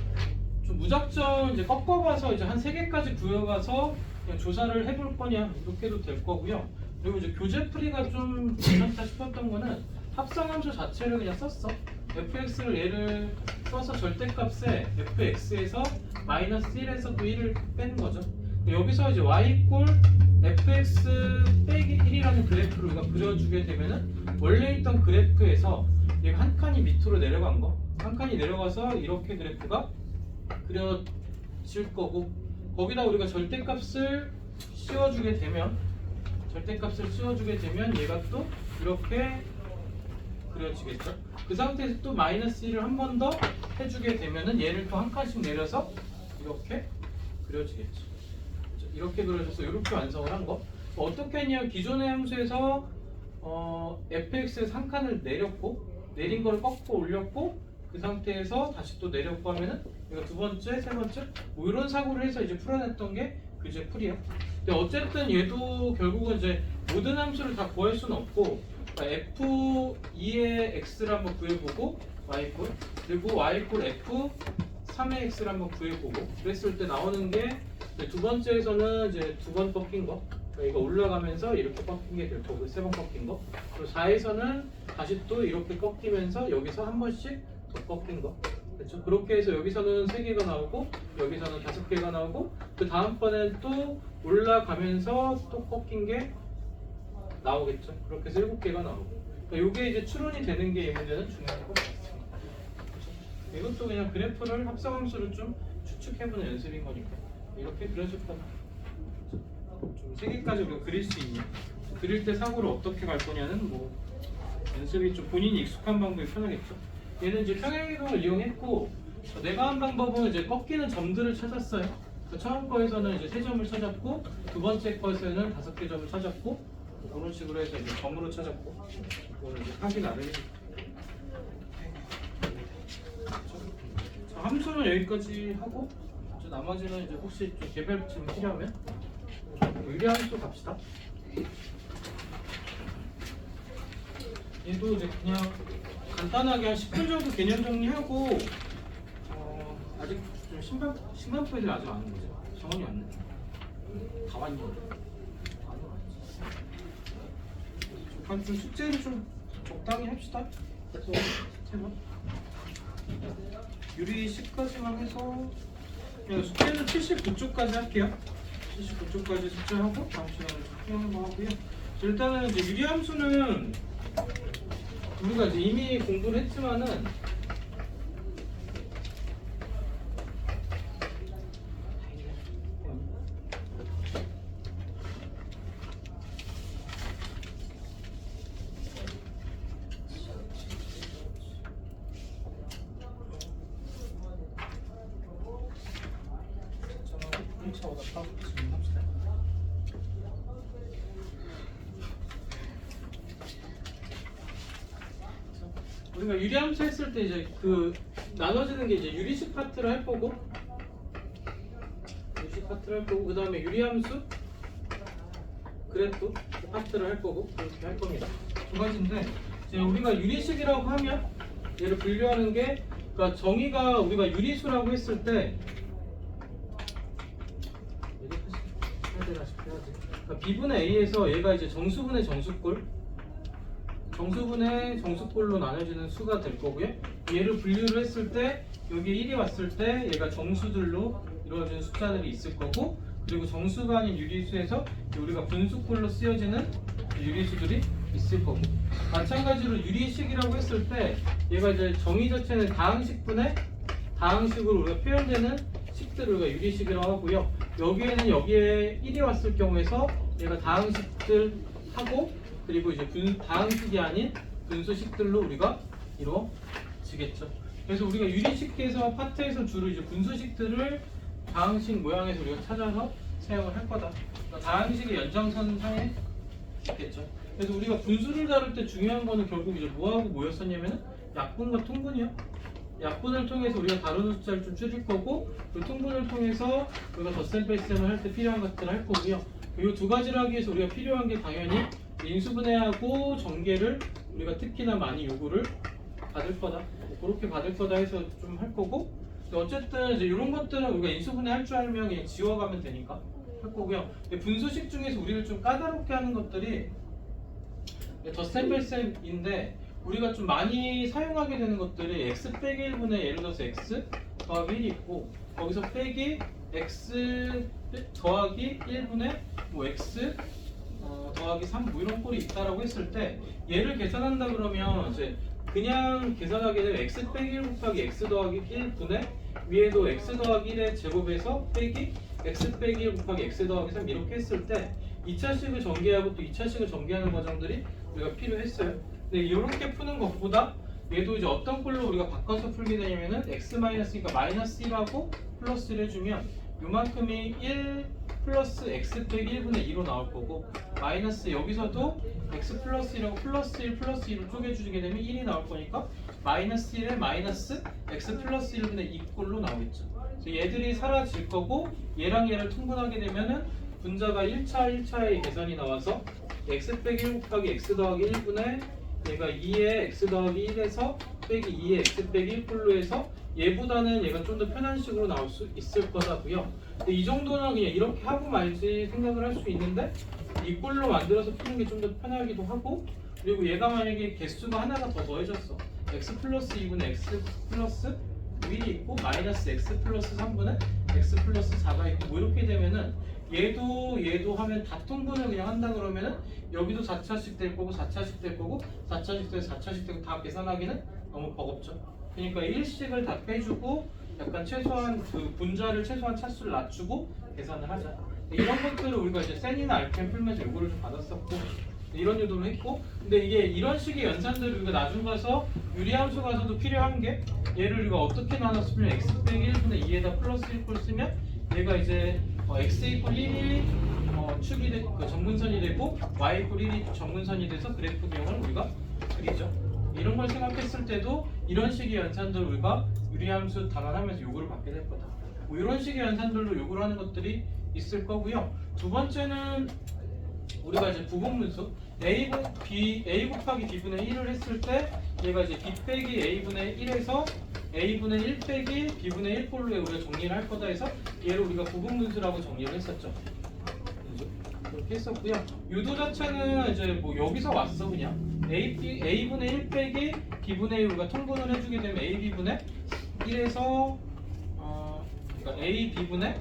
좀 무작정 이제 꺾어봐서 이제 한 3개까지 구해가서 그냥 조사를 해볼 거냐 이렇게 해도 될 거고요. 그리고 이제 교재풀이가 좀 괜찮다 싶었던 거는 합성함수 자체를 그냥 썼어. fx를 얘를 써서 절대값에 fx에서 -1에서 또 1을 빼는 거죠. 여기서 이제 y = fx 빼기 1이라는 그래프를 우리가 그려주게 되면은 원래 있던 그래프에서 얘가 한 칸이 밑으로 내려간 거, 한 칸이 내려가서 이렇게 그래프가 그려질 거고 거기다 우리가 절대값을 씌워주게 되면 얘가 또 이렇게 그려지겠죠. 그 상태에서 또 -1을 한 번 더 해주게 되면은 얘를 또 한 칸씩 내려서 이렇게 그려지겠죠. 이렇게 그려져서 이렇게 완성을 한 거. 어떻게 했냐면 기존의 함수에서 fx에서 한 칸을 내린 거를 꺾고 올렸고 그 상태에서 다시 또 내렸고 하면은 이거 두 번째, 세 번째 뭐 이런 사고를 해서 이제 풀어냈던 게 그제 풀이에요. 근데 어쨌든 얘도 결국은 이제 모든 함수를 다 구할 수는 없고 f2의 x를 한번 구해보고 y 그리고 y f3의 x를 한번 구해보고 그랬을 때 나오는 게 두 번째에서는 이제 두 번 꺾인 거 그러니까 이거 올라가면서 이렇게 꺾인 게 될 거고 3번 꺾인 거. 그리고 4에서는 다시 또 이렇게 꺾이면서 여기서 한 번씩 더 꺾인 거. 그렇죠? 그렇게 해서 여기서는 3개가 나오고 여기서는 5개가 나오고 그 다음번엔 또 올라가면서 또 꺾인 게 나오겠죠. 그렇게 해서 7개가 나오고. 그러니까 이게 이제 추론이 되는 게 이 문제는 중요한 것 같습니다. 그렇죠? 이것도 그냥 그래프를 합성함수를 좀 추측해보는 연습인 거니까 이렇게 그려줄 거다. 좀 3개까지 우리가 그릴 수 있냐. 그릴 때 사고를 어떻게 갈 거냐는 뭐 연습이 좀 본인이 익숙한 방법이 편하겠죠. 얘는 이제 평행이동을 이용했고 내가 한 방법은 이제 꺾이는 점들을 찾았어요. 처음 거에서는 이제 3점을 찾았고 두 번째 거에서는 5개 점을 찾았고 그런 식으로 해서 이제 점으로 찾았고 이거는 이제 하기 나름이니까. 자, 함수는 여기까지 하고 나머지는 이제 혹시 좀 개별 질문 필요하면 유리함수 갑시다. 얘도 이제 그냥 간단하게 한 10분 정도 개념 정리하고 아직 좀 심반포애들 아직 안 온 거죠? 정원이 왔네. 다 왔냐? 좀 숙제를 좀 적당히 합시다. 그래서 3번 유리 10까지만 해서 그냥 숙제는 79쪽까지 할게요. 79쪽까지 숙제하고 다음 시간에 풀어는 거 하고요. 일단은 이제 유리함수는 우리가 이제 이미 공부를 했지만은 우리가 유리함수 했을 때 이제 그 나눠지는 게 이제 유리식 파트를 할 거고 그 다음에 유리함수 그래프 파트를 할 거고 그렇게 할 겁니다. 두 가지인데 이제 우리가 유리식이라고 하면 얘를 분류하는 게 그러니까 정의가 우리가 유리수라고 했을 때 그러니까 B분의 A에서 얘가 이제 정수분의 정수꼴로 나눠지는 수가 될 거고요. 얘를 분류를 했을 때 여기 1이 왔을 때 얘가 정수들로 이루어지는 숫자들이 있을 거고 그리고 정수가 아닌 유리수에서 우리가 분수꼴로 쓰여지는 유리수들이 있을 거고 마찬가지로 유리식이라고 했을 때 얘가 이제 정의 자체는 다항식으로 우리가 표현되는 식들을 우리가 유리식이라고 하고요. 여기에는 여기에 1이 왔을 경우에서 얘가 다항식들 하고 그리고 이제 다항식이 아닌 분수식들로 우리가 이루어지겠죠. 그래서 우리가 유리식에서 파트에서 주로 이제 분수식들을 다항식 모양에서 우리가 찾아서 사용을 할 거다. 그러니까 다항식의 연장선 상에 있겠죠. 그래서 우리가 분수를 다룰 때 중요한 거는 결국 이제 뭐하고 뭐였었냐면은 약분과 통분이요. 약분을 통해서 우리가 다루는 숫자를 좀 줄일 거고 그 통분을 통해서 우리가 덧셈 뺄셈을 할 때 필요한 것들을 할 거고요. 이 두 가지를 하기 위해서 우리가 필요한 게 당연히 인수분해하고 전개를 우리가 특히나 많이 요구를 받을 거다. 그렇게 받을 거다 해서 좀 할 거고 어쨌든 이제 이런 것들은 우리가 인수분해 할 줄 알면 그냥 지워가면 되니까 할 거고요. 분수식 중에서 우리를 좀 까다롭게 하는 것들이 덧셈 뺄셈인데 우리가 좀 많이 사용하게 되는 것들이 x 빼기 1분의 예를 들어서 x 더하기 1이 있고 거기서 빼기 x 더하기 1분의 뭐 x 더하기 3 뭐 이런 꼴이 있다라고 했을 때 얘를 계산한다 그러면 이제 그냥 계산하게 되면 x 빼기 1 곱하기 x 더하기 1분의 위에도 x 더하기 1의 제곱에서 빼기 x 빼기 1 곱하기 x 더하기 3 이렇게 했을 때 2차식을 전개하고 또 2차식을 전개하는 과정들이 우리가 필요했어요. 근데 이렇게 푸는 것보다 얘도 이제 어떤 꼴로 우리가 바꿔서 풀게 되냐면은 x 그러니까 마이너스 1하고 플러스를 해주면 요만큼이 1 플러스 x 빼기 1분의 2로 나올 거고 마이너스 여기서도 x 플러스 1하고 플러스 1 플러스 2로 쪼개주게 되면 1이 나올 거니까 마이너스 1에 마이너스 x 플러스 1분의 2 꼴로 나오겠죠. 그래서 얘들이 사라질 거고 얘랑 얘를 통분하게 되면은 분자가 1차의 계산이 나와서 x 빼기 1 곱하기 x 더하기 1분의 얘가 2의 x 더하기 1에서 빼기 2의 x 빼기 1꼴로 해서 얘보다는 얘가 좀 더 편한 식으로 나올 수 있을 거다고요. 근데 이 정도는 그냥 이렇게 하고 말지 생각을 할 수 있는데 이 꼴로 만들어서 푸는 게 좀 더 편하기도 하고 그리고 얘가 만약에 개수가 하나가 더 더해졌어 x 플러스 2분의 x 플러스 1이 있고 마이너스 x 플러스 3분의 x 플러스 4가 있고 뭐 이렇게 되면은 얘도 하면 다 통분을 그냥 한다 그러면은 여기도 4차씩 될 거고 4차씩 될 거고 4차씩 되고 4차씩 되고 다 계산하기는 너무 버겁죠. 그러니까 1씩을 다 빼주고 약간 최소한 그 분자를 최소한 차수를 낮추고 계산을 하자. 이런 것들을 우리가 이제 센이나 알펜 풀면서 요거를 좀 받았었고 이런 유도를 했고 근데 이게 이런 식의 연산들을 우리가 나중 가서 유리함수 가서도 필요한 게 얘를 우리가 어떻게 나눴으면 x 빼기 1분의 2에다 플러스 1꼴 쓰면 얘가 이제 x 이퀄 1이 축이 그 정근선이 되고 y 이퀄 1이 정근선이 돼서 그래프 개형을 우리가 그리죠. 이런 걸 생각했을 때도 이런 식의 연산들을 우리가 유리함수 담안하면서 요구를 받게 될 거다. 뭐 이런 식의 연산들로 요구를 하는 것들이 있을 거고요. 두 번째는 우리가 이제 부분분수 a 곱하기 b분의 1을 했을 때 얘가 이제 b 빼기 a분의 1에서 a분의 1 빼기 b분의 1 꼴로 우리가 정리를 할 거다 해서 얘를 우리가 부분분수라고 정리를 했었죠. 이렇게 했었고요. 유도 자체는 이제 뭐 여기서 왔어 그냥 a분의 1 빼기 b분의 1 우리가 통분을 해주게 되면 ab분의 1에서 그러니까 a b분의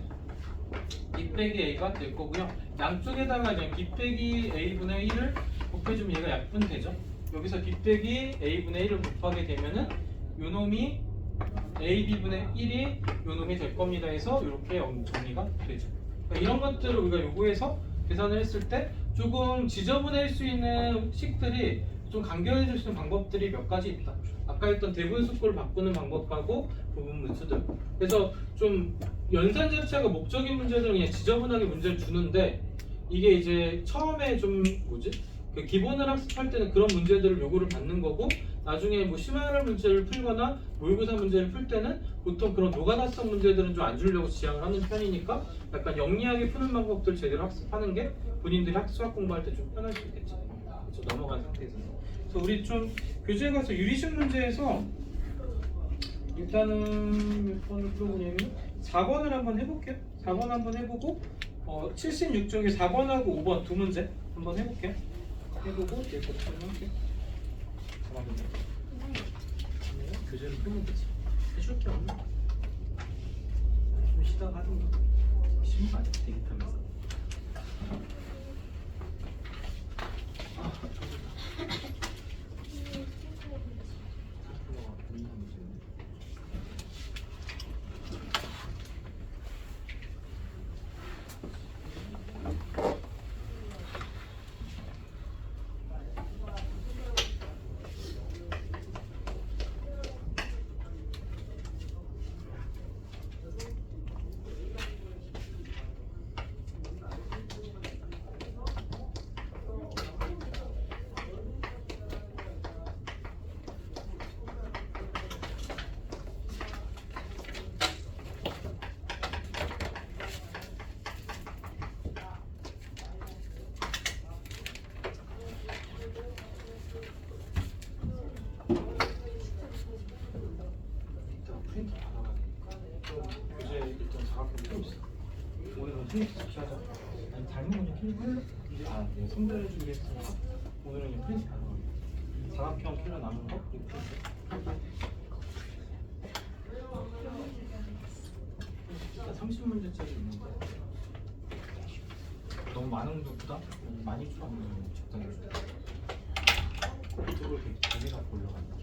b 빼기 a가 될 거고요. 양쪽에다가 이제 b 빼기 a분의 1을 곱해주면 얘가 약분되죠. 여기서 b 빼기 a분의 1을 곱하게 되면은 요놈이 ab분의 1이 요놈이 될 겁니다 해서 이렇게 정리가 되죠. 그러니까 이런 것들을 우리가 요구해서 계산을 했을 때 조금 지저분할 수 있는 식들이 좀 간결해 줄 수 있는 방법들이 몇 가지 있다. 아까 했던 대분수꼴 바꾸는 방법하고 부분분수들. 그래서 좀 연산 자체가 목적인 문제들은 그냥 지저분하게 문제를 주는데 이게 이제 처음에 좀 그 기본을 학습할 때는 그런 문제들을 요구를 받는 거고 나중에 뭐 심화를 문제를 풀거나 모의고사 문제를 풀 때는 보통 그런 노가다성 문제들은 좀 안 주려고 지향을 하는 편이니까 약간 영리하게 푸는 방법들 제대로 학습하는 게 본인들이 수학 공부할 때 좀 편할 수 있겠지. 그렇죠. 넘어간 상태에서. 그래서 우리 좀 교재에 가서 유리식 문제에서 일단은 몇 번을 풀어보냐면 4번을 한번 해볼게요. 4번 한번 해보고 76쪽에 4번하고 5번 두 문제 한번 해볼게요. 해보고 이렇게 한번 할게요. 잠깐만요. 교재를 풀면 되지. 해줄 게 없나? 좀 쉬다가 하는 거 쉬운 거 아니야? 대기 타면서. 프린트 하자. 아니 닮은 건좀 킬러? 네, 선별해주기 위해서 오늘은 그냥 프린트 가능합니다. 사각형 킬러 남은 거 프린트. 일단 30문제짜리 있는데 너무 많은 것보다 많이 추가하면 적당히 해줘. 이쪽으로 대개가 올라간다.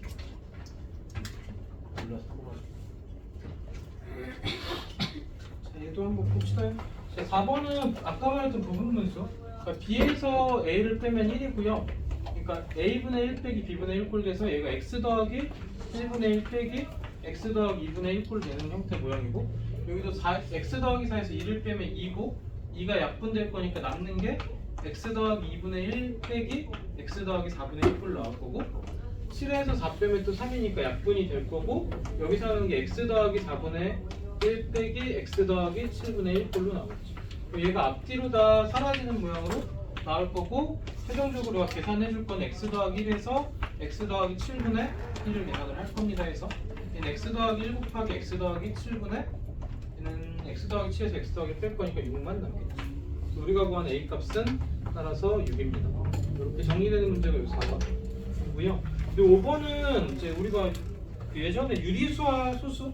올라서 뽑아줘. 자, 얘도 한번 봅시다. 자, 4번은 아까 말했던 부분분수. 그러니까 b에서 a를 빼면 1이고요. 그러니까 a분의 1 빼기 b분의 1 꼴 돼서 얘가 x 더하기 1분의 1 빼기 x 더하기 2분의 1 꼴 되는 형태 모양이고 여기도 x 더하기 4에서 1을 빼면 2고 2가 약분될 거니까 남는 게 x 더하기 2분의 1 빼기 x 더하기 4분의 1 꼴 나올 거고 7에서 4 빼면 또 3이니까 약분이 될 거고 여기서 하는 게 x 더하기 4분의 1 빼기 x 더하기 7분의 1 꼴로 나오겠죠. 얘가 앞뒤로 다 사라지는 모양으로 나올 거고 최종적으로 계산해 줄 건 x 더하기 1에서 x 더하기 7분의 1을 계산을 할 겁니다 해서 얘는 x 더하기 1 곱하기 x 더하기 7분의 얘는 x 더하기 7에서 x 더하기 뺄 거니까 6만 남겠죠. 우리가 구한 a 값은 따라서 6입니다. 이렇게 정리되는 문제가 여기 4번이고요. 그리고 5번은 이제 우리가 그 예전에 유리수와 소수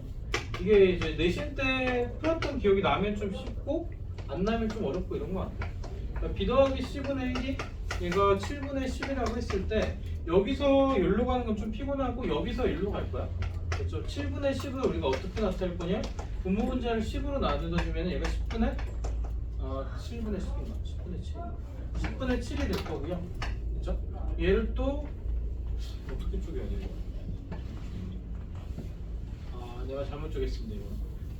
이게 이제 내신 때 풀었던 기억이 나면 좀 쉽고 안 나면 좀 어렵고 이런 거 같아요. 그러니까 b 더하기 c분의 1이 얘가 7분의 10이라고 했을 때 여기서 여기로 가는 건 좀 피곤하고 여기서 여기로 갈 거야. 그렇죠? 7분의 10을 우리가 어떻게 나타낼 거냐? 분모 분자를 10으로 나눠주면 얘가 10분의 7분의 10인가? 10분의 7. 10분의 7이 될 거고요. 그렇죠? 얘를 또 어떻게 쪼개야 돼? 내가 잘못 쪼갰습니다. 이거.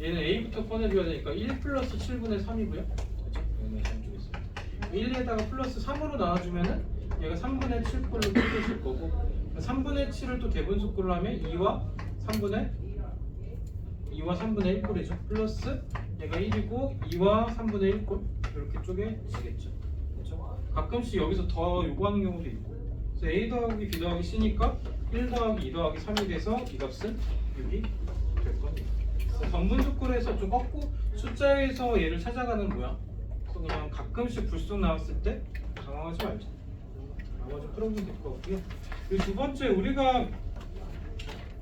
얘는 A부터 꺼내줘야 되니까 1 플러스 7분의 3이고요. 그렇죠? 얘는 잘못 쪼갰습니다. 1에다가 플러스 3으로 나눠주면은 얘가 3분의 7꼴로 쪼개질 거고 3분의 7을 또 대분수꼴로 하면 2와 3분의 1꼴이죠. 플러스 얘가 1이고 2와 3분의 1꼴 이렇게 쪼개지겠죠. 그렇죠? 가끔씩 여기서 더 요구하는 경우도 있고 그래서 A 더하기 B 더하기 C니까 1 더하기 2 더하기 3이 돼서 이 값은 6이 될 겁니다. 정분수꼴에서 좀 꺾고 숫자에서 얘를 찾아가는 모양. 그래서 그냥 가끔씩 불쑥 나왔을 때 당황하지 말자. 나머지 풀어보면 될 것 같고요. 그리고 두 번째 우리가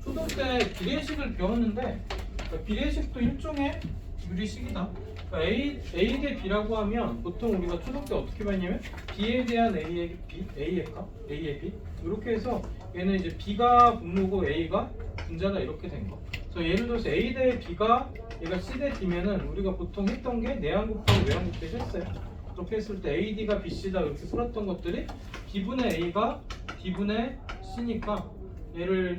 초등 때 비례식을 배웠는데 그러니까 비례식도 일종의 유리식이다. 그러니까 A 대 B라고 하면 보통 우리가 초등 때 어떻게 봤냐면 B에 대한 A의 값, A의 B 이렇게 해서 얘는 이제 B가 분모고 A가 분자다 이렇게 된 거. 그래서 예를 들어서 A 대 B가 얘가 C 대 D면은 우리가 보통 했던 게 내항 곱하기 외항 곱하기 했어요. 그렇게 했을 때 AD가 BC다 이렇게 풀었던 것들이 B분의 A가 D분의 C니까 얘를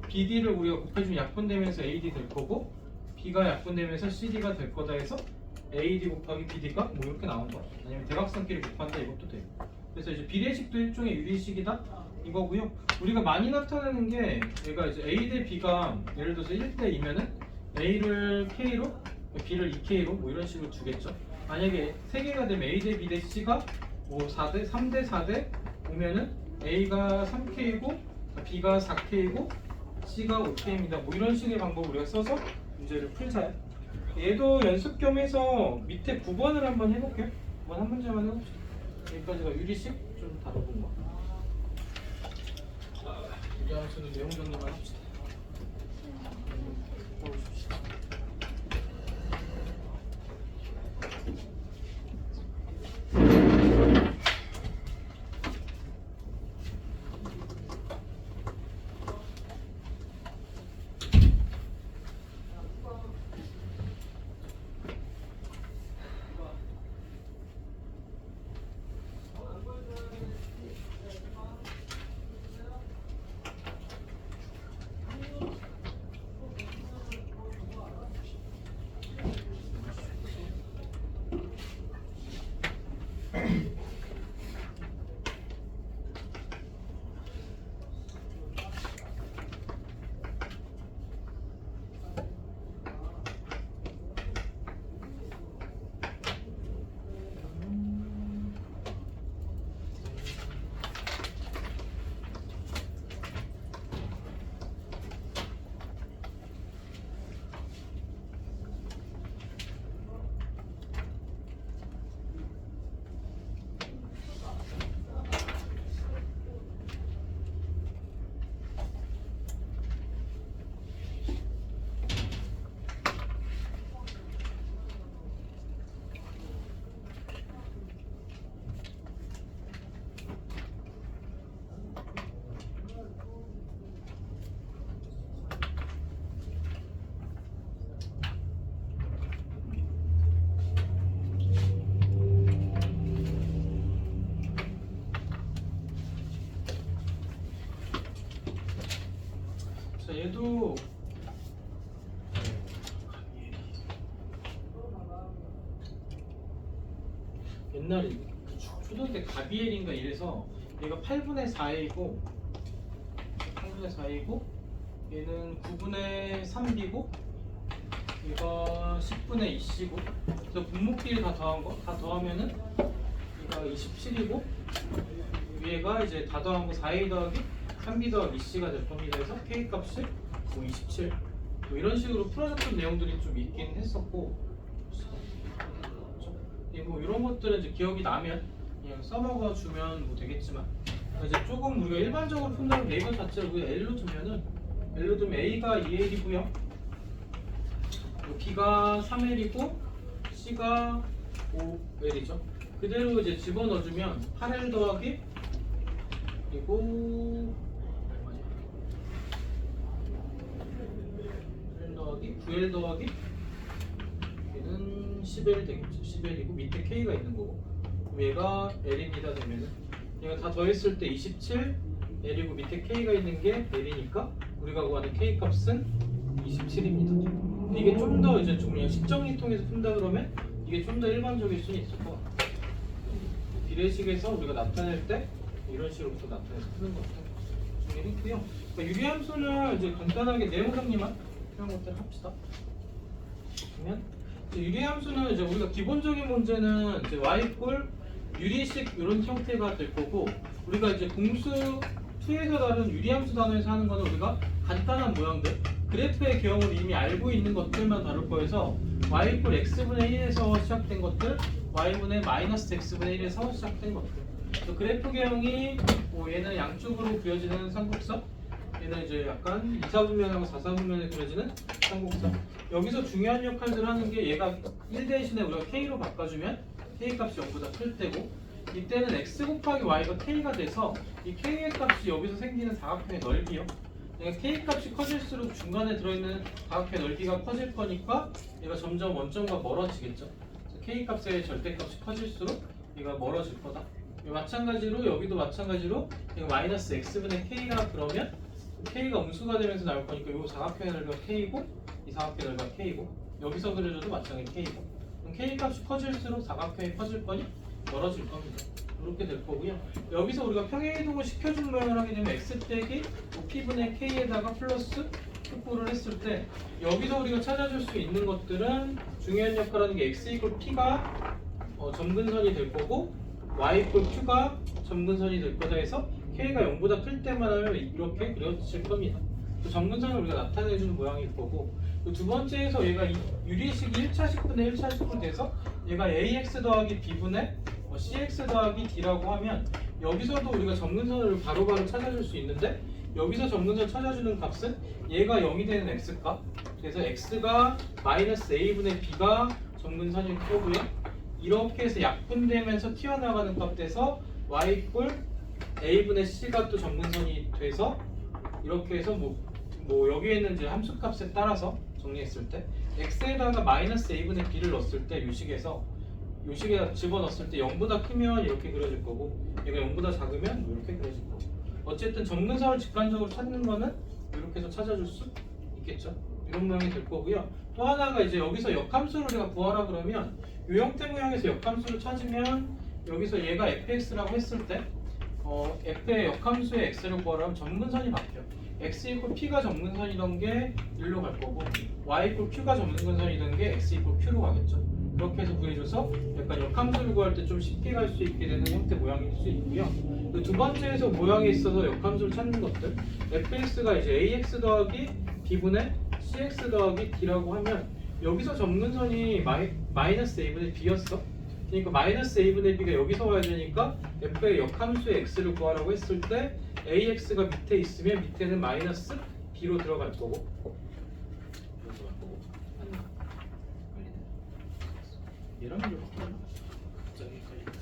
BD를 우리가 곱해주면 약분되면서 AD 될 거고 B가 약분되면서 CD가 될 거다 해서 AD 곱하기 BD가 뭐 이렇게 나온 거야. 아니면 대각선끼리 곱한다 이것도 돼요. 그래서 이제 비례식도 일종의 유리식이다 이거고요. 우리가 많이 나타내는 게 얘가 이제 A 대 B가 예를 들어서 1대 2면은 A를 K로 B를 2K로 뭐 이런 식으로 주겠죠. 만약에 3개가 되면 A 대 B 대 C가 뭐 4대 3대 4대 오면은 A가 3K이고 B가 4K이고 C가 5K입니다. 뭐 이런 식의 방법을 우리가 써서 문제를 풀자요. 얘도 연습 겸 해서 밑에 9번을 한번 해볼게요. 9번 한 문제만 해봅시다. 여기까지가 유리식 좀 다뤄본 거. 유리함수는 내용 정리만 합시다. 보여줍시다. 자, 얘도 옛날에 초등 때 가비엘인가 이래서 얘가 8분의 4이고 8분의 4이고 얘는 9분의 3B고 얘가 10분의 2C고 그래서 분모끼리 다 더한 거 다 더하면은 얘가 27이고 위에가 이제 다 더한 거 4A 더하기 3B 더하기 2C가 될 겁니다. 그래서 K 값이 뭐 27 뭐 이런 식으로 풀어졌던 내용들이 좀 있긴 했었고 뭐 이런 것들은 이제 기억이 나면 그냥 써먹어 주면 뭐 되겠지만 이제 조금 우리가 일반적으로 푼다는 네이버 자체를 우리가 L로 두면은 L로 두면 A가 2L이고요. B가 3L이고 C가 5L이죠. 그대로 이제 집어넣어주면 8L 더하기 그리고 8L 더하기 9L 더하기 얘는 10L 되겠죠. 10L이고 밑에 K가 있는 거고 그럼 얘가 L입니다 되면은 얘가 다 더했을 때 27 L이고 밑에 K가 있는 게 L이니까 우리가 구하는 K 값은 27입니다. 이게 좀 더 이제 좀 그냥 식정리 통해서 푼다 그러면 이게 좀 더 일반적일 수는 있을 것 같아요. 비례식에서 우리가 나타낼 때 이런 식으로 또 나타내서 푸는 것도 중요했고요. 그러니까 유리함수는 이제 간단하게 내용 정리만 이런 것들 합시다. 그러면 유리함수는 이제 우리가 기본적인 문제는 이제 y 유리식 이런 형태가 될 거고 우리가 이제 공수 2에서 다룬 유리함수 단어에서 하는 거는 우리가 간단한 모양들 그래프의 경우를 이미 알고 있는 것들만 다룰 거여서 y x분의 1에서 시작된 것들 y분의 마이너스 x분의 1에서 시작된 것들 또 그래프 개형이 뭐 얘는 양쪽으로 그려지는 삼국선 얘는 이제 약간 2사분면하고 4사분면에 그려지는 삼국선 여기서 중요한 역할들을 하는 게 얘가 1 대신에 우리가 k로 바꿔주면 k 값이 0보다 클 때고 이때는 x 곱하기 y가 k가 돼서 이 k의 값이 여기서 생기는 사각형의 넓이요. 그러니까 k 값이 커질수록 중간에 들어있는 사각형의 넓이가 커질 거니까 얘가 점점 원점과 멀어지겠죠. 그래서 k 값의 절대값이 커질수록 얘가 멀어질 거다. 마찬가지로 여기도 마찬가지로 얘가 마이너스 x분의 k라 그러면 k가 음수가 되면서 나올 거니까 이 사각형의 넓이가 k고 이 사각형의 넓이가 k고 여기서 그려줘도 마찬가지 k고 그럼 k 값이 커질수록 사각형이 커질 거니 멀어질 겁니다. 이렇게 될 거고요. 여기서 우리가 평행이동을 시켜준 모양을 하게 되면 x 빼기 p분의 k에다가 플러스 축구를 했을 때 여기서 우리가 찾아줄 수 있는 것들은 중요한 역할하는 게 x p가 점근선이 될 거고 y q가 점근선이 될 거다 해서 k가 0보다 클 때만 하면 이렇게 그려질 겁니다. 그 점근선을 우리가 나타내주는 모양일 거고 두 번째에서 얘가 유리식이 1차 식분의 1차 식분 돼서 얘가 ax 더하기 b분의 cx 더하기 d라고 하면 여기서도 우리가 점근선을 바로바로 찾아줄 수 있는데 여기서 점근선 찾아주는 값은 얘가 0이 되는 x값 그래서 x가 마이너스 a분의 b가 점근선일 거고요. 이렇게 해서 약분되면서 튀어나가는 값 돼서 y a분의 c가 또 점근선이 돼서 이렇게 해서 뭐 여기에 있는 이제 함수값에 따라서 정리했을 때 x에다가 마이너스 a분의 b를 넣었을 때 요식에 집어넣었을 때 0보다 크면 이렇게 그려질 거고 얘가 0보다 작으면 이렇게 그려질 거고 어쨌든 점근선을 직관적으로 찾는 거는 이렇게 해서 찾아줄 수 있겠죠. 이런 모양이 될 거고요. 또 하나가 이제 여기서 역함수를 우리가 구하라 그러면 이 형태 모양에서 역함수를 찾으면 여기서 얘가 fx라고 했을 때 f의 역함수의 x를 구하라면 점근선이 바뀌어 x 이퀄 p가 점근선이던 게 1로 갈 거고 y 이퀄 q가 점근선이던 게 x 이퀄 q로 가겠죠. 그렇게 해서 구해줘서 약간 역함수를 구할 때 좀 쉽게 갈 수 있게 되는 형태 모양일 수 있고요. 두 번째에서 모양에 있어서 역함수를 찾는 것들 fx가 이제 ax 더하기 b분의 cx 더하기 d라고 하면 여기서 점근선이 마이너스 a분의 b였어. 그러니까 마이너스 a분의 b가 여기서 와야 되니까 f의 역함수의 x를 구하라고 했을 때 ax가 밑에 있으면 밑에는 마이너스 b로 들어갈 거고 얘랑 이렇게 갑자기 헷갈린다.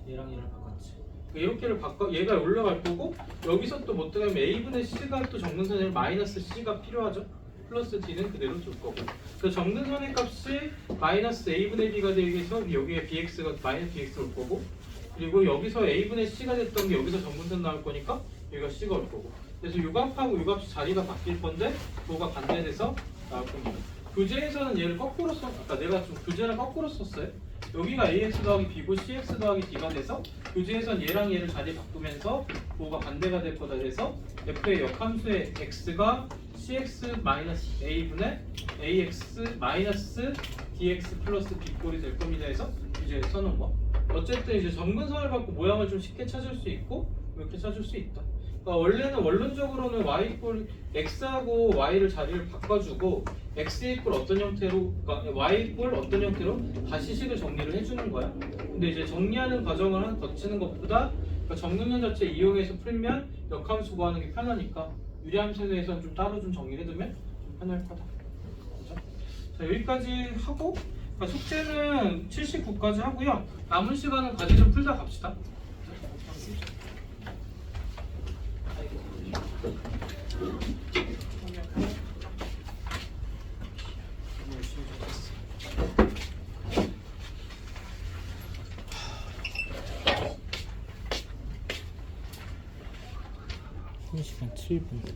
얘랑 얘랑 바꿨지. 이렇게를 바꿔 얘가 올라갈 거고 여기서 또 뭐 뜨면 a분의 c가 또 점근선에 마이너스 c가 필요하죠. 플러스 d는 그대로 줄 거고. 그 점근선의 값이 마이너스 a분의 b가 되기 위해서 여기에 bx가 마이너스 bx 올 거고 그리고 여기서 a분의 c가 됐던 게 여기서 점근선 나올 거니까 여기가 c가 올 거고. 그래서 요 값하고 요 값이 자리가 바뀔 건데 그거가 반대돼서 나올 겁니다. 교재에서는 얘를 거꾸로 아까 내가 좀 교재를 거꾸로 썼어요. 여기가 ax 더하기 b고 cx 더하기 d가 돼서 교재에선 얘랑 얘를 자리 바꾸면서 그거가 반대가 될 거다 그래서 f의 역함수의 x가 cx-a분의 ax-dx 플러스 b꼴이 될 겁니다 해서 이제 써놓은 거. 어쨌든 이제 점근선을 갖고 모양을 좀 쉽게 찾을 수 있고 이렇게 찾을 수 있다. 원래는 원론적으로는 y 이퀄 x하고 y를 자리를 바꿔주고 x 이퀄 어떤 형태로, 그러니까 y 이퀄 어떤 형태로 다시 식을 정리를 해주는 거야. 근데 이제 정리하는 과정을 거치는 것보다 그러니까 정리문 자체 이용해서 풀면 역함수 구하는 게 편하니까 유리함수에 대해서는 좀 따로 좀 정리를 해두면 좀 편할 거다. 그죠? 자, 여기까지 하고 그러니까 숙제는 79까지 하고요. 남은 시간은 과제 좀 풀다 갑시다. 한 시간 7분.